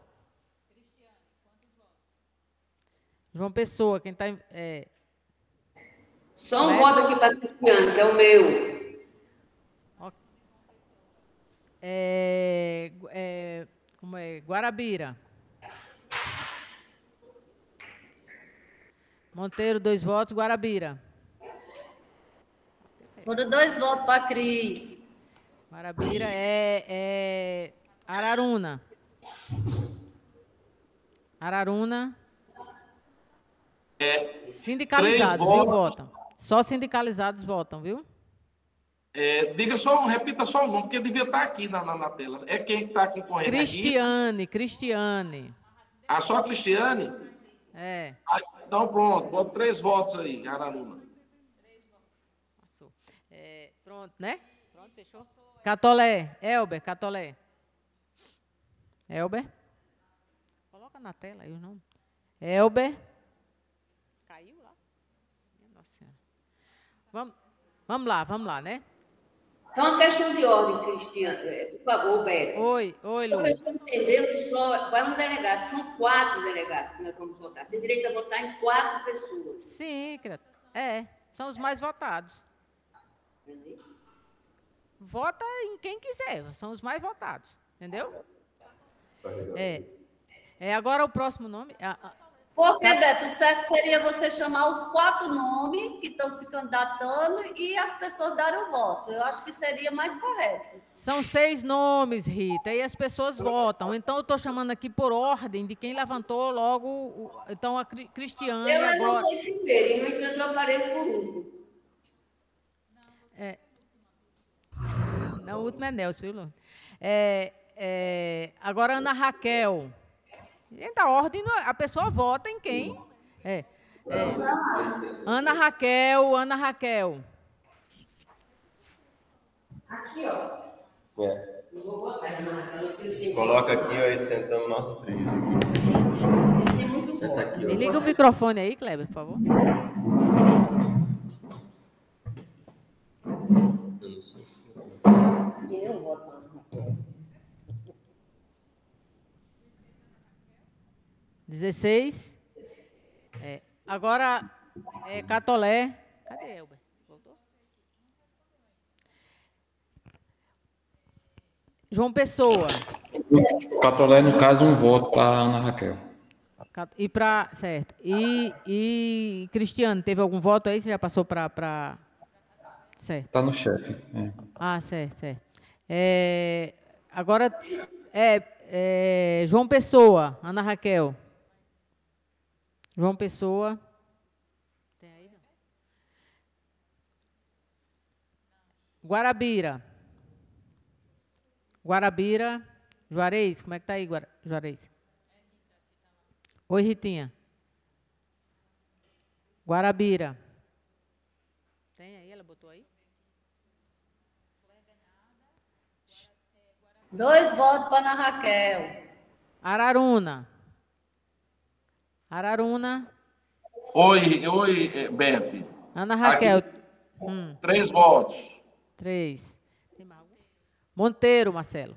Cristiane, quantos votos? João Pessoa, quem está... Só um voto aqui para Cristiane, que é o meu. Como é? Guarabira. Monteiro, 2 votos. Guarabira. Foram 2 votos para a Cris. Guarabira Araruna. Araruna. Sindicalizados, viu, votam. Só sindicalizados votam, viu? Repita só o nome, porque devia estar aqui na tela. É quem está concorrendo? Cristiane. Ah, só a Cristiane? Então, pronto, bota 3 votos aí, Araruna. Passou. Pronto, né? Pronto, fechou? Catolé, Elber, Catolé. Elber. Coloca na tela aí o nome. Elber. Caiu lá? Nossa Senhora. Vamos lá, né? Só uma questão de ordem, Cristiane. Por favor, Beto. Oi, Lu. Você entendeu que só vai um delegado, são 4 delegados que nós vamos votar. Tem direito a votar em 4 pessoas. Sim, são os mais votados. vota em quem quiser, são os mais votados, entendeu? Agora o próximo nome... Porque, Beto, o certo seria você chamar os 4 nomes que estão se candidatando e as pessoas darem o voto. Eu acho que seria mais correto. São 6 nomes, Rita, e as pessoas votam. Então, eu estou chamando aqui por ordem de quem levantou logo... Então, a Cristiane eu agora... levantei primeiro, e, no entanto, eu apareço por último. Não, o último é Nelson, viu, Lu? Agora, Ana Raquel. Dentro da ordem, a pessoa vota em quem? Ana Raquel. Aqui, ó. Coloca aqui, ó, e sentamos nós 3 aqui. Senta aqui, ó. Liga o microfone aí, Kleber, por favor. Eu não sei. Eu voto. Dezesseis. Agora, Catolé. Cadê Elber? Voltou? João Pessoa. Catolé, no caso, um voto para Ana Raquel. Certo. E Cristiano, teve algum voto aí? Você já passou para... Certo. Está no chat. Certo. Agora, João Pessoa, Ana Raquel. João Pessoa. Tem aí, não? Guarabira. Juarez, como é que tá aí, Juarez? Oi, Ritinha. Guarabira. Tem aí? Ela botou aí? 2 votos para Ana Raquel. Araruna. Oi, Bete. Ana Raquel. 3 votos. 3. Tem mais algum? Monteiro, Marcelo.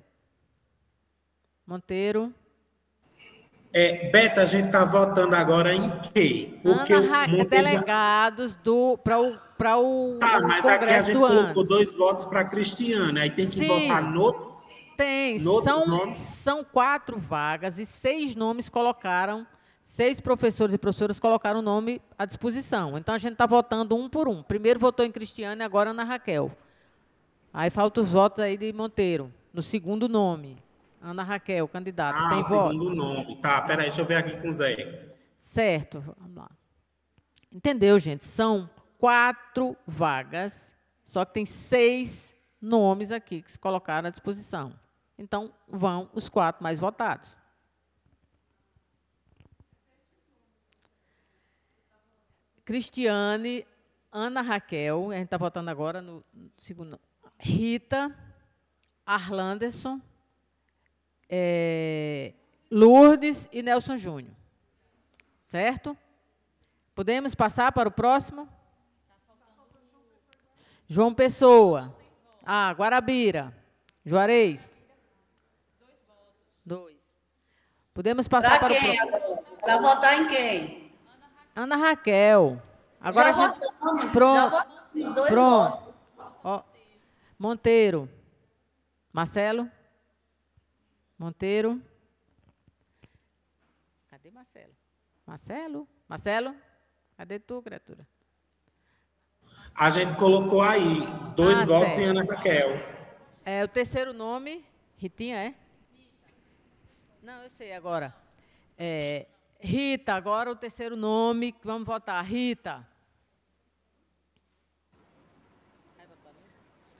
Beta, a gente está votando agora em quê? Porque delegados para o mas Congresso aqui a gente do colocou ano. 2 votos para Cristiane, aí tem que votar no... Tem, são 4 vagas e 6 nomes colocaram, 6 professores e professoras colocaram o nome à disposição. Então, a gente está votando um por um. Primeiro votou em Cristiane, agora Ana Raquel. Aí faltam os votos aí de Monteiro, no segundo nome. Ana Raquel, candidata. Tem voto? Segundo nome. Tá, peraí, deixa eu ver aqui com o Zé. Certo, vamos lá. Entendeu, gente? São 4 vagas, só que tem 6 nomes aqui que se colocaram à disposição. Então, vão os 4 mais votados. Cristiane, Ana Raquel, a gente está votando agora no segundo. Rita, Arlanderson, Lourdes e Nelson Júnior. Certo? Podemos passar para o próximo? João Pessoa. Guarabira. Juarez. 2. Podemos passar para o próximo. Para votar em quem? Ana Raquel. Agora já votamos 2 votos. Monteiro. Marcelo. Monteiro. Cadê Marcelo? Marcelo? Cadê tu, criatura? A gente colocou aí 2 votos em Ana Raquel. O terceiro nome, Ritinha, é? Não, eu sei agora. Rita, agora o terceiro nome que vamos votar. Rita.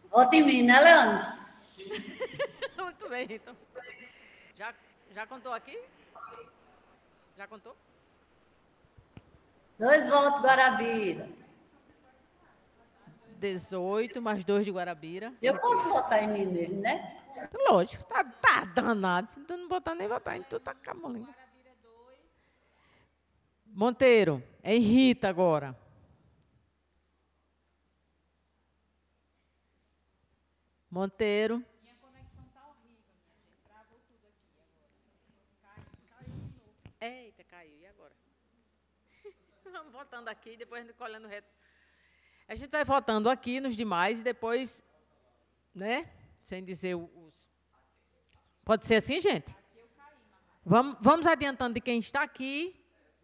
Vota em mim, né, Leandro? Muito bem, Rita. Já contou aqui? Já contou? 2 votos, Guarabira. 18, mais 2 de Guarabira. Eu posso votar em mim mesmo, né? Lógico, tá danado. Se tu não botar nem votar em tu, tá camolinho. Monteiro, é em Rita agora. Monteiro. Minha conexão tá horrível, minha gente. Travou tudo aqui agora. Eita, caiu. E agora? Vamos voltando aqui, depois a gente colhendo reto. A gente vai votando aqui nos demais e depois né? Sem dizer os... Pode ser assim, gente? Vamos adiantando de quem está aqui,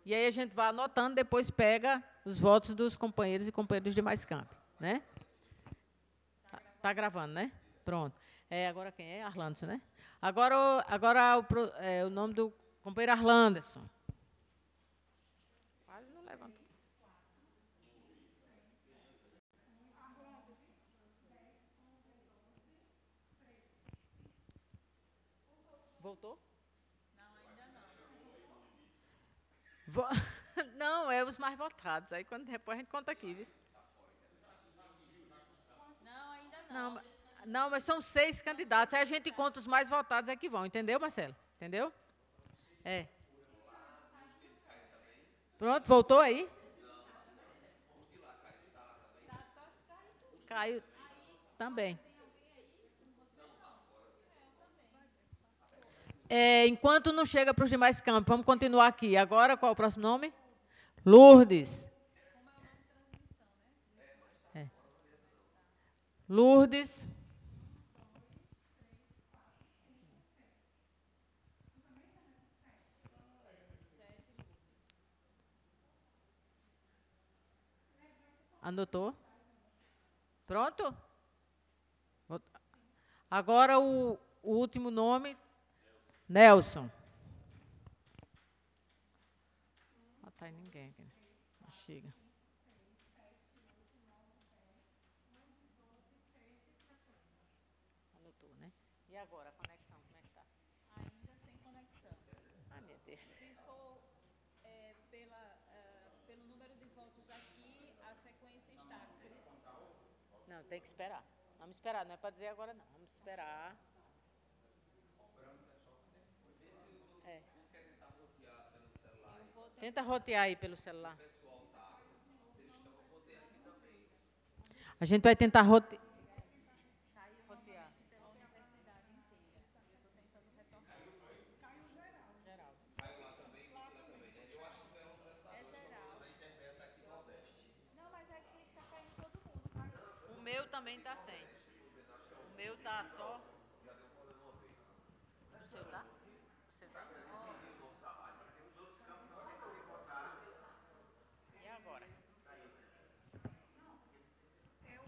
e aí a gente vai anotando, depois pega os votos dos companheiros e companheiras de mais campo, né? Está gravando, né? Pronto. Agora quem é? Arlanderson, né? Agora o nome do companheiro Arlanderson. Quase não levanta. Voltou? Não, ainda não. Não, é os mais votados. Aí depois a gente conta aqui, viu? Não, ainda não. Não, mas são 6 candidatos. Aí a gente conta os mais votados é que vão. Entendeu, Marcelo? Entendeu? Pronto, voltou aí? Caiu também. Enquanto não chega para os demais campos, vamos continuar aqui. Agora, qual é o próximo nome? Lourdes. Lourdes. Anotou? Pronto? Agora o último nome, Nelson. Não está ninguém aqui. Não chega. Anotou, né? E agora, a conexão, como é que está? Ainda sem conexão. Ai, meu Deus. Se for pelo número de votos aqui, a sequência está. Não, tem que esperar. Vamos esperar, não é para dizer agora não. Vamos esperar. Tenta rotear aí pelo celular. A gente vai tentar rotear. O meu também está sem. O meu está só. O seu tá? O seu tá? E agora? Eu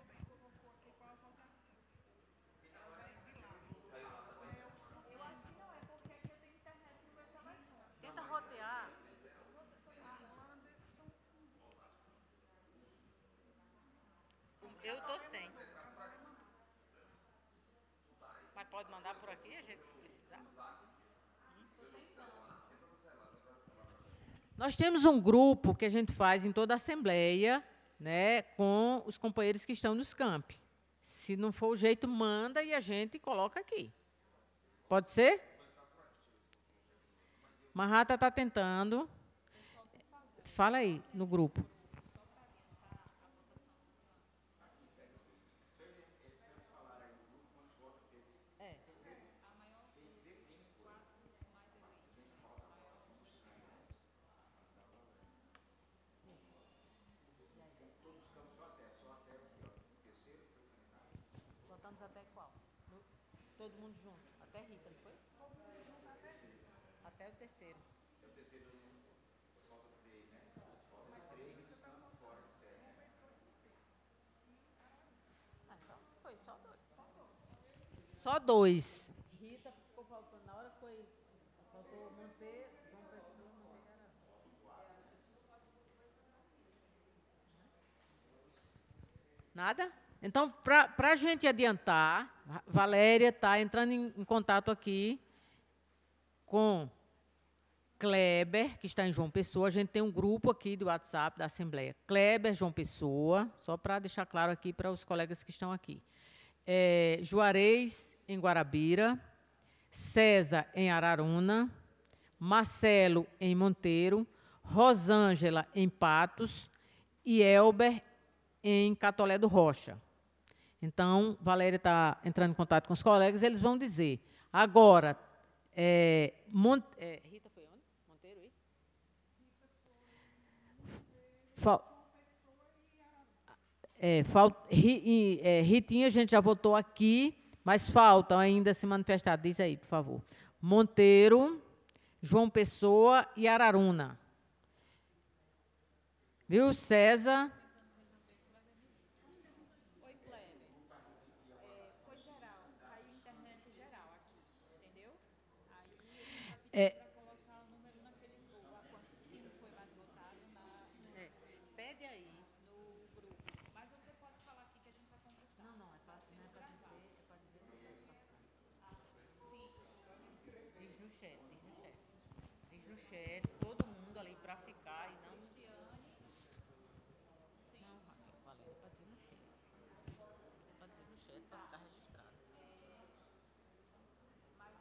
acho que não é, porque aqui eu tenho internet no meu telefone. Tenta rotear. Eu estou sem. Mas pode mandar por aqui, a gente precisar. Nós temos um grupo que a gente faz em toda a Assembleia, né, com os companheiros que estão nos campi. Se não for o jeito, manda e a gente coloca aqui. Pode ser? Marrata está tentando. Fala aí, no grupo. Votamos até qual? Todo mundo junto. Até Rita, não foi? Até o terceiro. Até o terceiro falta 3, né? Falta 3 e estão fora, então foi só 2. Só 2. Rita ficou faltando. Na hora que foi. Faltou Monteiro, João Pessoa, Monteiro era. Nada? Então, para a gente adiantar, Valéria está entrando em contato aqui com Kleber, que está em João Pessoa. A gente tem um grupo aqui do WhatsApp da Assembleia. Kleber, João Pessoa, só para deixar claro aqui para os colegas que estão aqui. Juarez, em Guarabira. César, em Araruna. Marcelo, em Monteiro. Rosângela, em Patos. E Elber, em Catolé do Rocha. Então, Valéria está entrando em contato com os colegas, eles vão dizer. Agora, Rita foi onde? Monteiro, aí? Ritinha, a gente já votou aqui, mas faltam ainda se manifestar. Diz aí, por favor. Monteiro, João Pessoa e Araruna. Viu, César? Oi, Kleber. Foi geral, caiu internet geral aqui, entendeu? Aí para colocar o número naquele grupo, quem foi mais votado Pede aí no grupo. Mas você pode falar aqui que a gente vai computar. Não, é para dizer no chat. Diz no chat, todo mundo ali para ficar e não. Não, Raquel, valeu, é para dizer no chat. É para dizer no chat para ficar registrado. Mas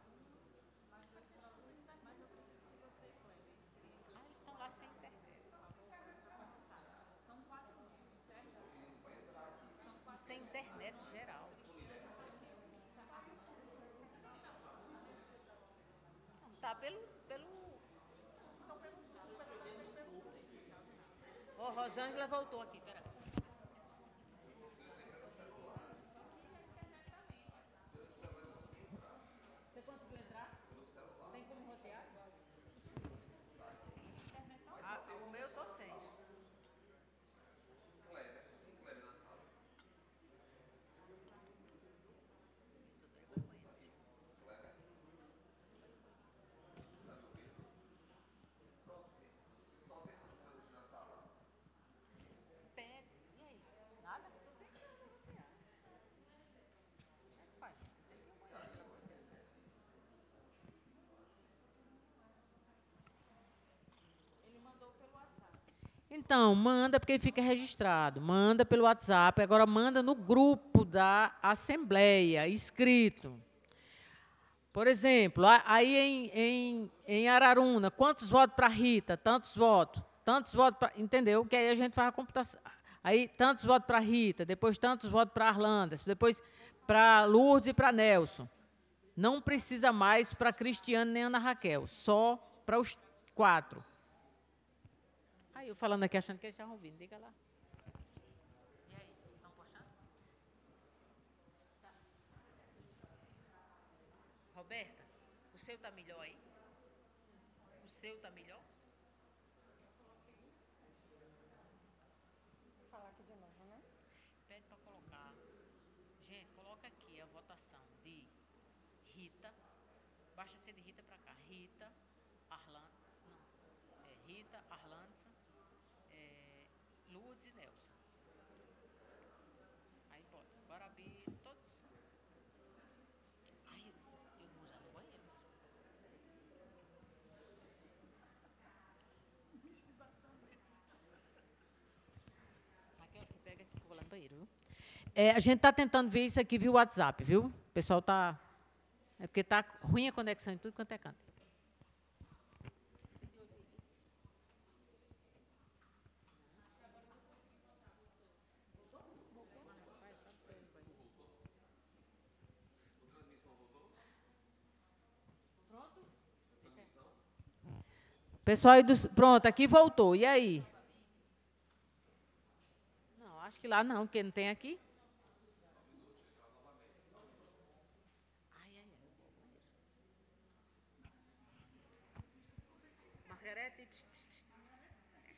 eu preciso que você, Kleber, escreva. Eles estão lá sem internet. São 4 minutos, certo? Sem internet geral. Tá pelo... Ó, Rosângela voltou aqui, peraí. Você conseguiu entrar? Tem como rotear? O meu tô sem. Então, manda, porque fica registrado. Manda pelo WhatsApp, agora manda no grupo da Assembleia, escrito. Por exemplo, aí em Araruna, quantos votos para Rita? Tantos votos para... Entendeu? Que aí a gente faz a computação. Aí, tantos votos para Rita, depois tantos votos para Arlandas, depois para Lourdes e para Nelson. Não precisa mais para Cristiane nem Ana Raquel, só para os 4. Aí eu falando aqui, achando que eles estavam ouvindo. Diga lá. E aí, estão postando? Tá. Roberta, o seu está melhor aí? O seu está melhor? Vou falar aqui de novo, né? Pede para colocar. Gente, coloca aqui a votação de Rita. Baixa ser de Rita para cá. Rita, Arlan. Não. Rita, Arlandson. Lourdes e Nelson. Aí bota. Guarabi, todos. Ai, eu vou usar no banheiro. Raquel, você pega aqui que eu vou lá no banheiro, viu? A gente está tentando ver isso aqui via WhatsApp, viu? O pessoal está... É porque está ruim a conexão em tudo quanto é canto. Pessoal aí dos... Pronto, aqui voltou. E aí? Não, acho que lá não, porque não tem aqui. Margarete,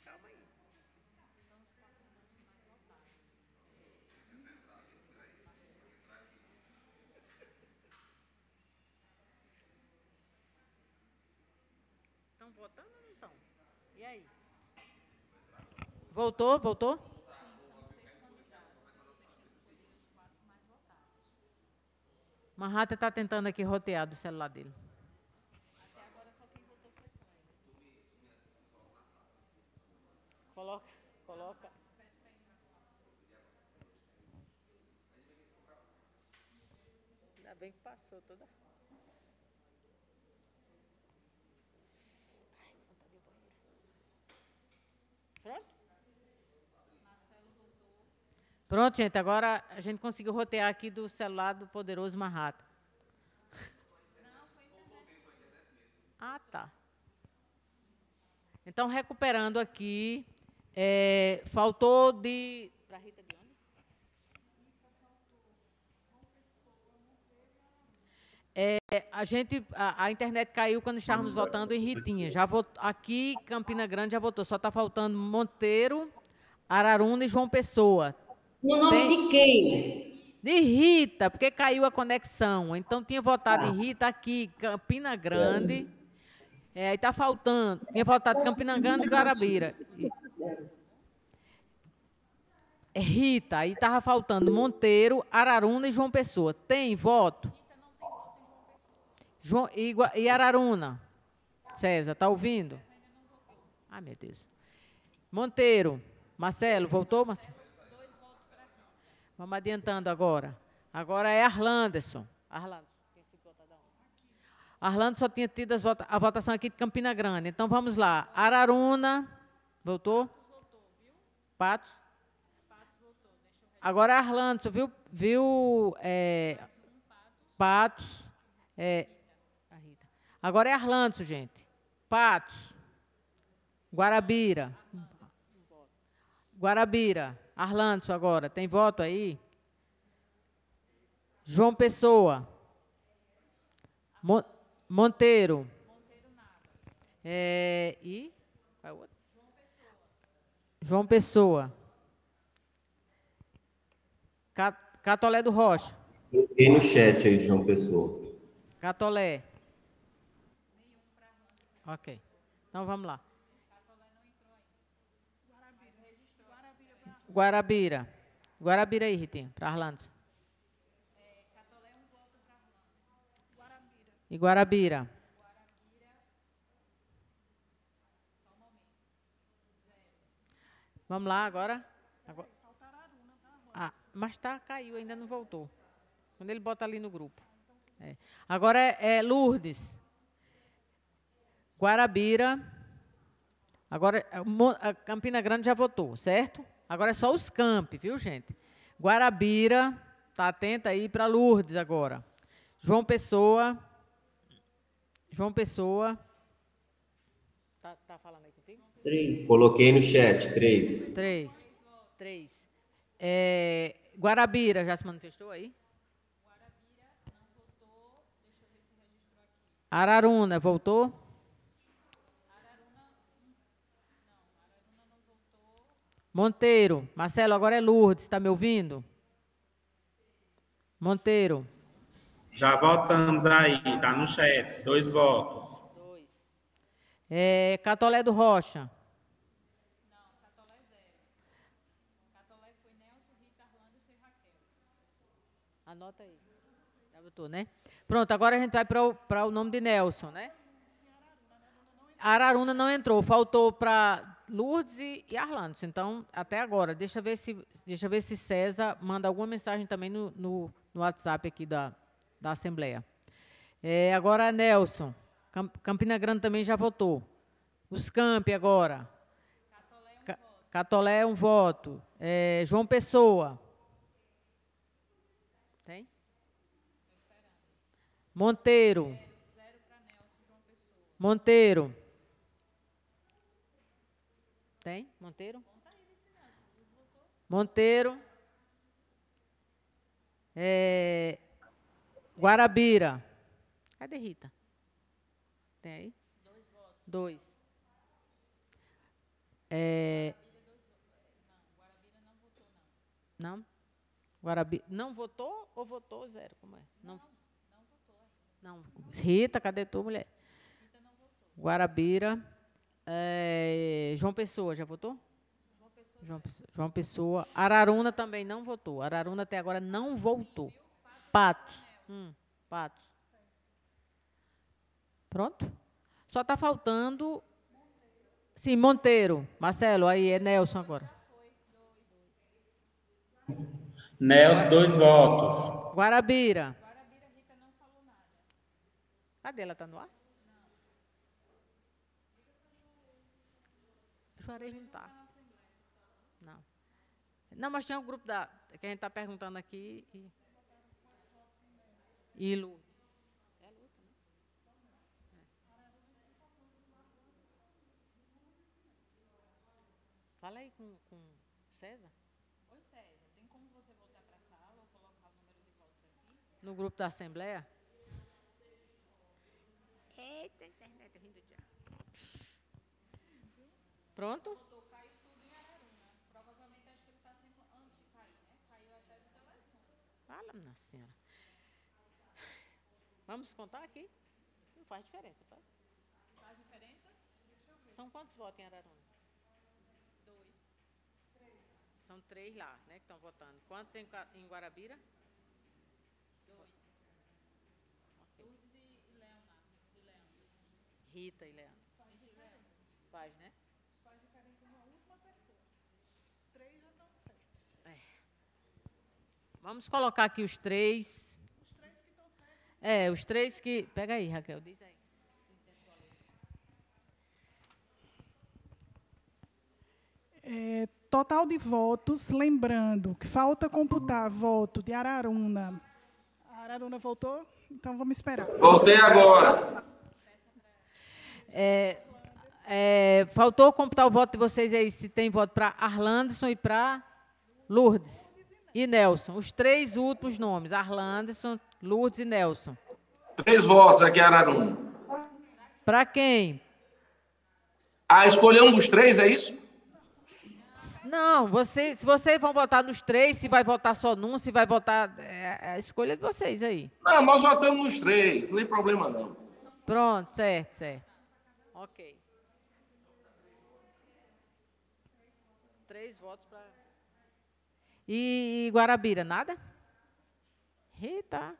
calma aí. Estão votando ou não estão? E aí? Voltou? Voltou? Marrata está tentando aqui rotear do celular dele. Até agora só quem votou foi Kleber. Coloca. Ainda bem que passou toda. Pronto? Pronto, gente. Agora a gente conseguiu rotear aqui do celular do poderoso Marrata. Não, foi internet. Ah, tá. Então, recuperando aqui, faltou de... Para Rita de onde? A internet caiu quando estávamos votando em Ritinha. Aqui, Campina Grande já votou. Só está faltando Monteiro, Araruna e João Pessoa. No nome de quem? De Rita, porque caiu a conexão. Então, tinha votado em Rita aqui, Campina Grande. Aí está faltando. Tinha votado Campina Grande e Guarabira. Rita, aí estava faltando Monteiro, Araruna e João Pessoa. Tem voto? E Araruna? César, está ouvindo? Ai, meu Deus. Monteiro. Marcelo, voltou, Marcelo? Vamos adiantando agora. Agora é Arlanderson. Arlando só tinha tido a votação aqui de Campina Grande. Então, vamos lá. Araruna. Voltou? Patos? Agora é Arlanderson, viu? Patos. Agora é Arlanderson, gente. Patos. Guarabira. Arlanderson agora. Tem voto aí? João Pessoa. Monteiro. E? Qual é o outro? João Pessoa. Catolé do Rocha. Coloquei no chat aí, João Pessoa. Catolé. Ok. Então, vamos lá. Guarabira. Guarabira aí, Ritinha, para Arlanderson. E Guarabira. Vamos lá agora. Mas caiu, ainda não voltou. Quando ele bota ali no grupo. Agora é Lourdes. Guarabira. Agora, a Campina Grande já votou, certo? Agora é só os campi, viu, gente? Guarabira. Está atenta aí para Lourdes agora. João Pessoa. Tá falando aí contigo? 3. Coloquei no chat, 3. 3. Guarabira, já se manifestou aí? Guarabira não votou. Deixa eu ver se registrou aqui. Araruna, voltou? Araruna não votou. Monteiro. Marcelo, agora é Lourdes, está me ouvindo? Monteiro. Já votamos aí, tá no chat. 2 votos. 2. Catolé do Rocha. Não, Catolé 0. Catolé foi Nelson, Rita, Arlanderson e Raquel. Anota aí. Já votou, né? Pronto, agora a gente vai para o nome de Nelson, né? Araruna não entrou, faltou para Lourdes e Arlanderson. Então, até agora, deixa eu ver se César manda alguma mensagem também no WhatsApp aqui da Assembleia. Agora, Nelson. Campina Grande também já votou. Os campi agora. Catolé é um voto. João Pessoa. Tem? Monteiro. Monteiro. Tem? Monteiro? Monteiro. Guarabira. Cadê Rita? Tem aí? 2. Não? Guarabira não votou ou votou 0? Como é? Não votou ainda. Não. Rita, cadê tu, mulher? Rita não votou. Guarabira. João Pessoa, já votou? João Pessoa. Araruna também não votou. Araruna até agora não voltou. Patos. Patos. Pronto? Só está faltando... Sim, Monteiro. Marcelo, aí é Nelson agora. Nelson, 2 votos. Guarabira. Guarabira, Rita não falou nada. Cadê? Ela está no ar? Juarez não está. Não. Não, mas tinha um grupo que a gente está perguntando aqui. E Lu. É Lu também? Fala aí com César. Oi, César. Tem como você voltar para a sala ou colocar o número de votos aqui? No grupo da Assembleia? Pronto? Fala, minha senhora. Vamos contar aqui? Não faz diferença, faz? Faz diferença? São quantos votos em Araruna? 2. 3. São 3 lá, né, que estão votando. Quantos em Guarabira? 2. Okay. Lourdes e Leandro. Rita e Leandro. Faz, né? Faz diferença numa última pessoa. 3 já estão certos. Vamos colocar aqui os 3. Os 3 que estão certos. Os 3 que... Pega aí, Raquel, diz aí. Total de votos, lembrando que falta computar voto de Araruna. A Araruna voltou? Então vamos esperar. Voltei agora. Faltou computar o voto de vocês aí, se tem voto para Arlanderson e para Lourdes e Nelson. Os 3 últimos nomes, Arlanderson, Lourdes e Nelson. 3 votos aqui, Araruna. Para quem? Escolher um dos 3, é isso? Não, se vocês vão votar nos 3, se vai votar só num, se vai votar... É a escolha de vocês aí. Não, nós votamos nos 3, não tem problema não. Pronto, certo. Ok. 3 votos para... E Guarabira, nada? Eita.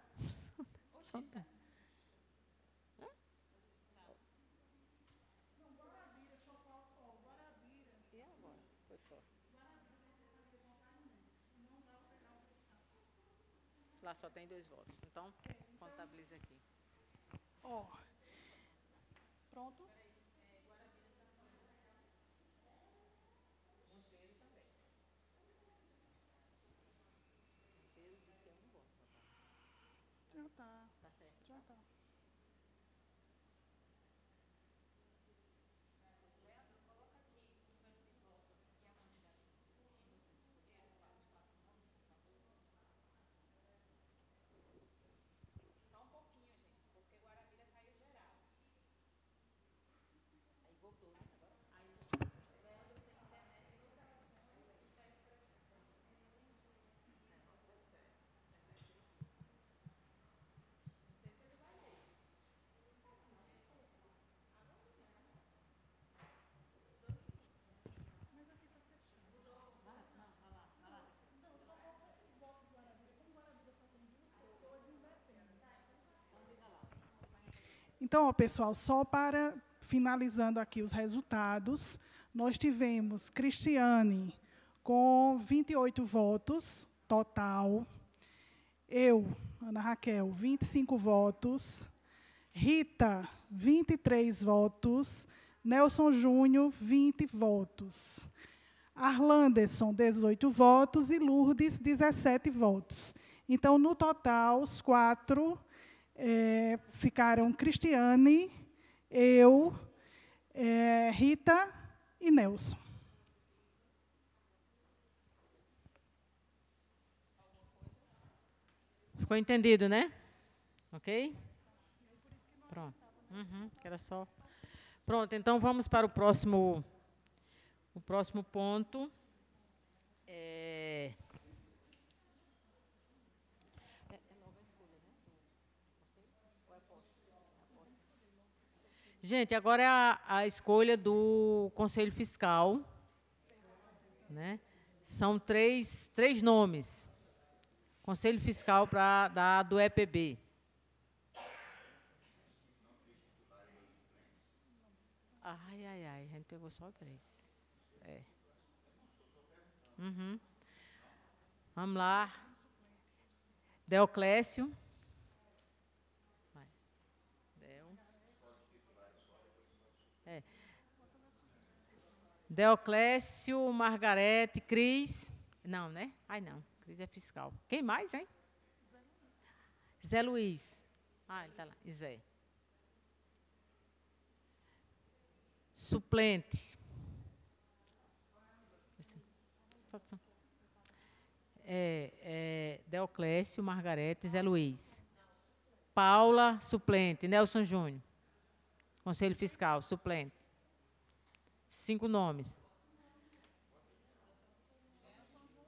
Lá só tem 2 votos. Então, contabiliza aqui. Pronto? Já tá. Tá certo. Já tá. Então, pessoal, só para finalizando aqui os resultados, nós tivemos Cristiane com 28 votos total, eu, Ana Raquel, 25 votos, Rita, 23 votos, Nelson Júnior, 20 votos, Arlanderson, 18 votos e Lourdes, 17 votos. Então, no total, os 4 ficaram Cristiane, eu, Rita e Nelson. Ficou entendido, né? Ok? Pronto. Que era só... Pronto, então vamos para o próximo ponto. Gente, agora é a escolha do Conselho Fiscal, né? São três nomes. Conselho Fiscal do EPB. Ai, a gente pegou só 3. Vamos lá. Deoclésio. Deoclésio, Margarete, Cris. Não, né? Ai, não. Cris é fiscal. Quem mais, hein? Zé Luiz. Ele está lá. Zé. Suplente. Deoclésio, Margarete, Zé Luiz. Paula, suplente. Nelson Júnior. Conselho Fiscal, suplente. 5 nomes.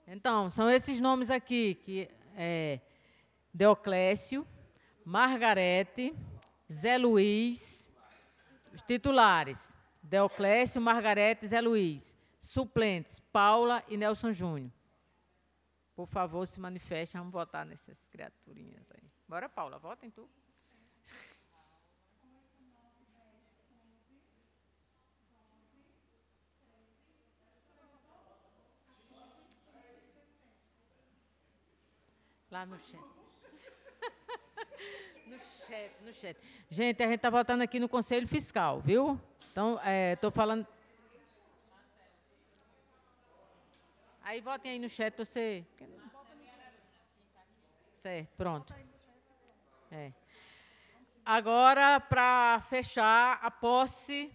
Então, são esses nomes aqui, que é Deoclésio, Margarete, Zé Luiz, os titulares, Deoclésio, Margarete, Zé Luiz. Suplentes, Paula e Nelson Júnior. Por favor, se manifestem, vamos votar nessas criaturinhas aí. Bora, Paula, vota em tu. Lá no chat. No chat. Gente, a gente está votando aqui no Conselho Fiscal, viu? Então, estou falando... Aí, votem aí no chat, você... Certo, pronto. Agora, para fechar, a posse...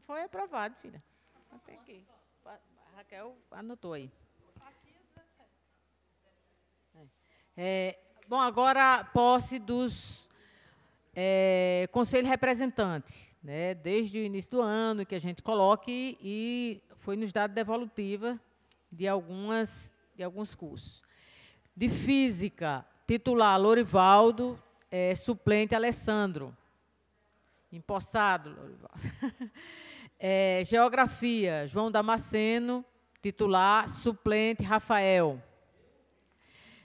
Foi aprovado, filha. Até aqui. A Raquel anotou aí. Bom, agora a posse dos conselhos representantes, né? Desde o início do ano que a gente coloque e foi nos dado devolutiva de alguns cursos. De física, titular Lorivaldo, suplente Alessandro. Empossado, Lorivaldo. Geografia, João Damasceno, titular, suplente Rafael.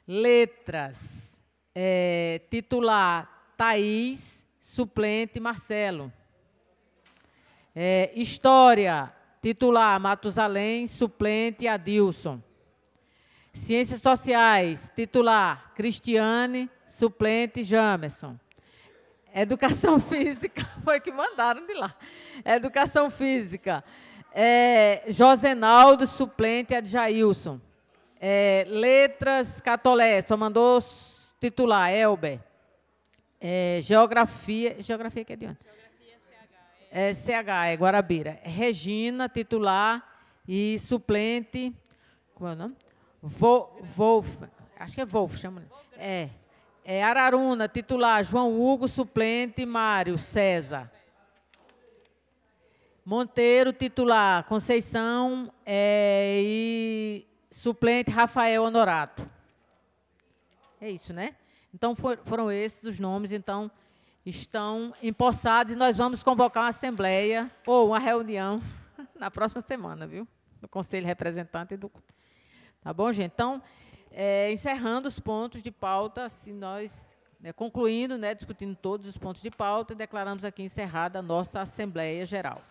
Letras, titular Thaís, suplente Marcelo. História, titular Matusalém, suplente Adilson. Ciências Sociais, titular Cristiane, suplente Jamerson. Educação Física, foi que mandaram de lá. Educação Física, Josenaldo, suplente Adjailson. Letras Catolé, só mandou titular, Elber. Geografia que é de onde? CH, Guarabira. Regina, titular e suplente, como é o nome? Wolf, acho que é Wolf, chama. Araruna, titular, João Hugo, suplente, Mário César. Monteiro, titular, Conceição e suplente, Rafael Honorato. É isso, né? Então, foram esses os nomes, então, estão empossados e nós vamos convocar uma assembleia ou uma reunião na próxima semana, viu? Do Conselho Representante do... Tá bom, gente? Então, encerrando os pontos de pauta, assim, nós, concluindo, discutindo todos os pontos de pauta, declaramos aqui encerrada a nossa Assembleia Geral.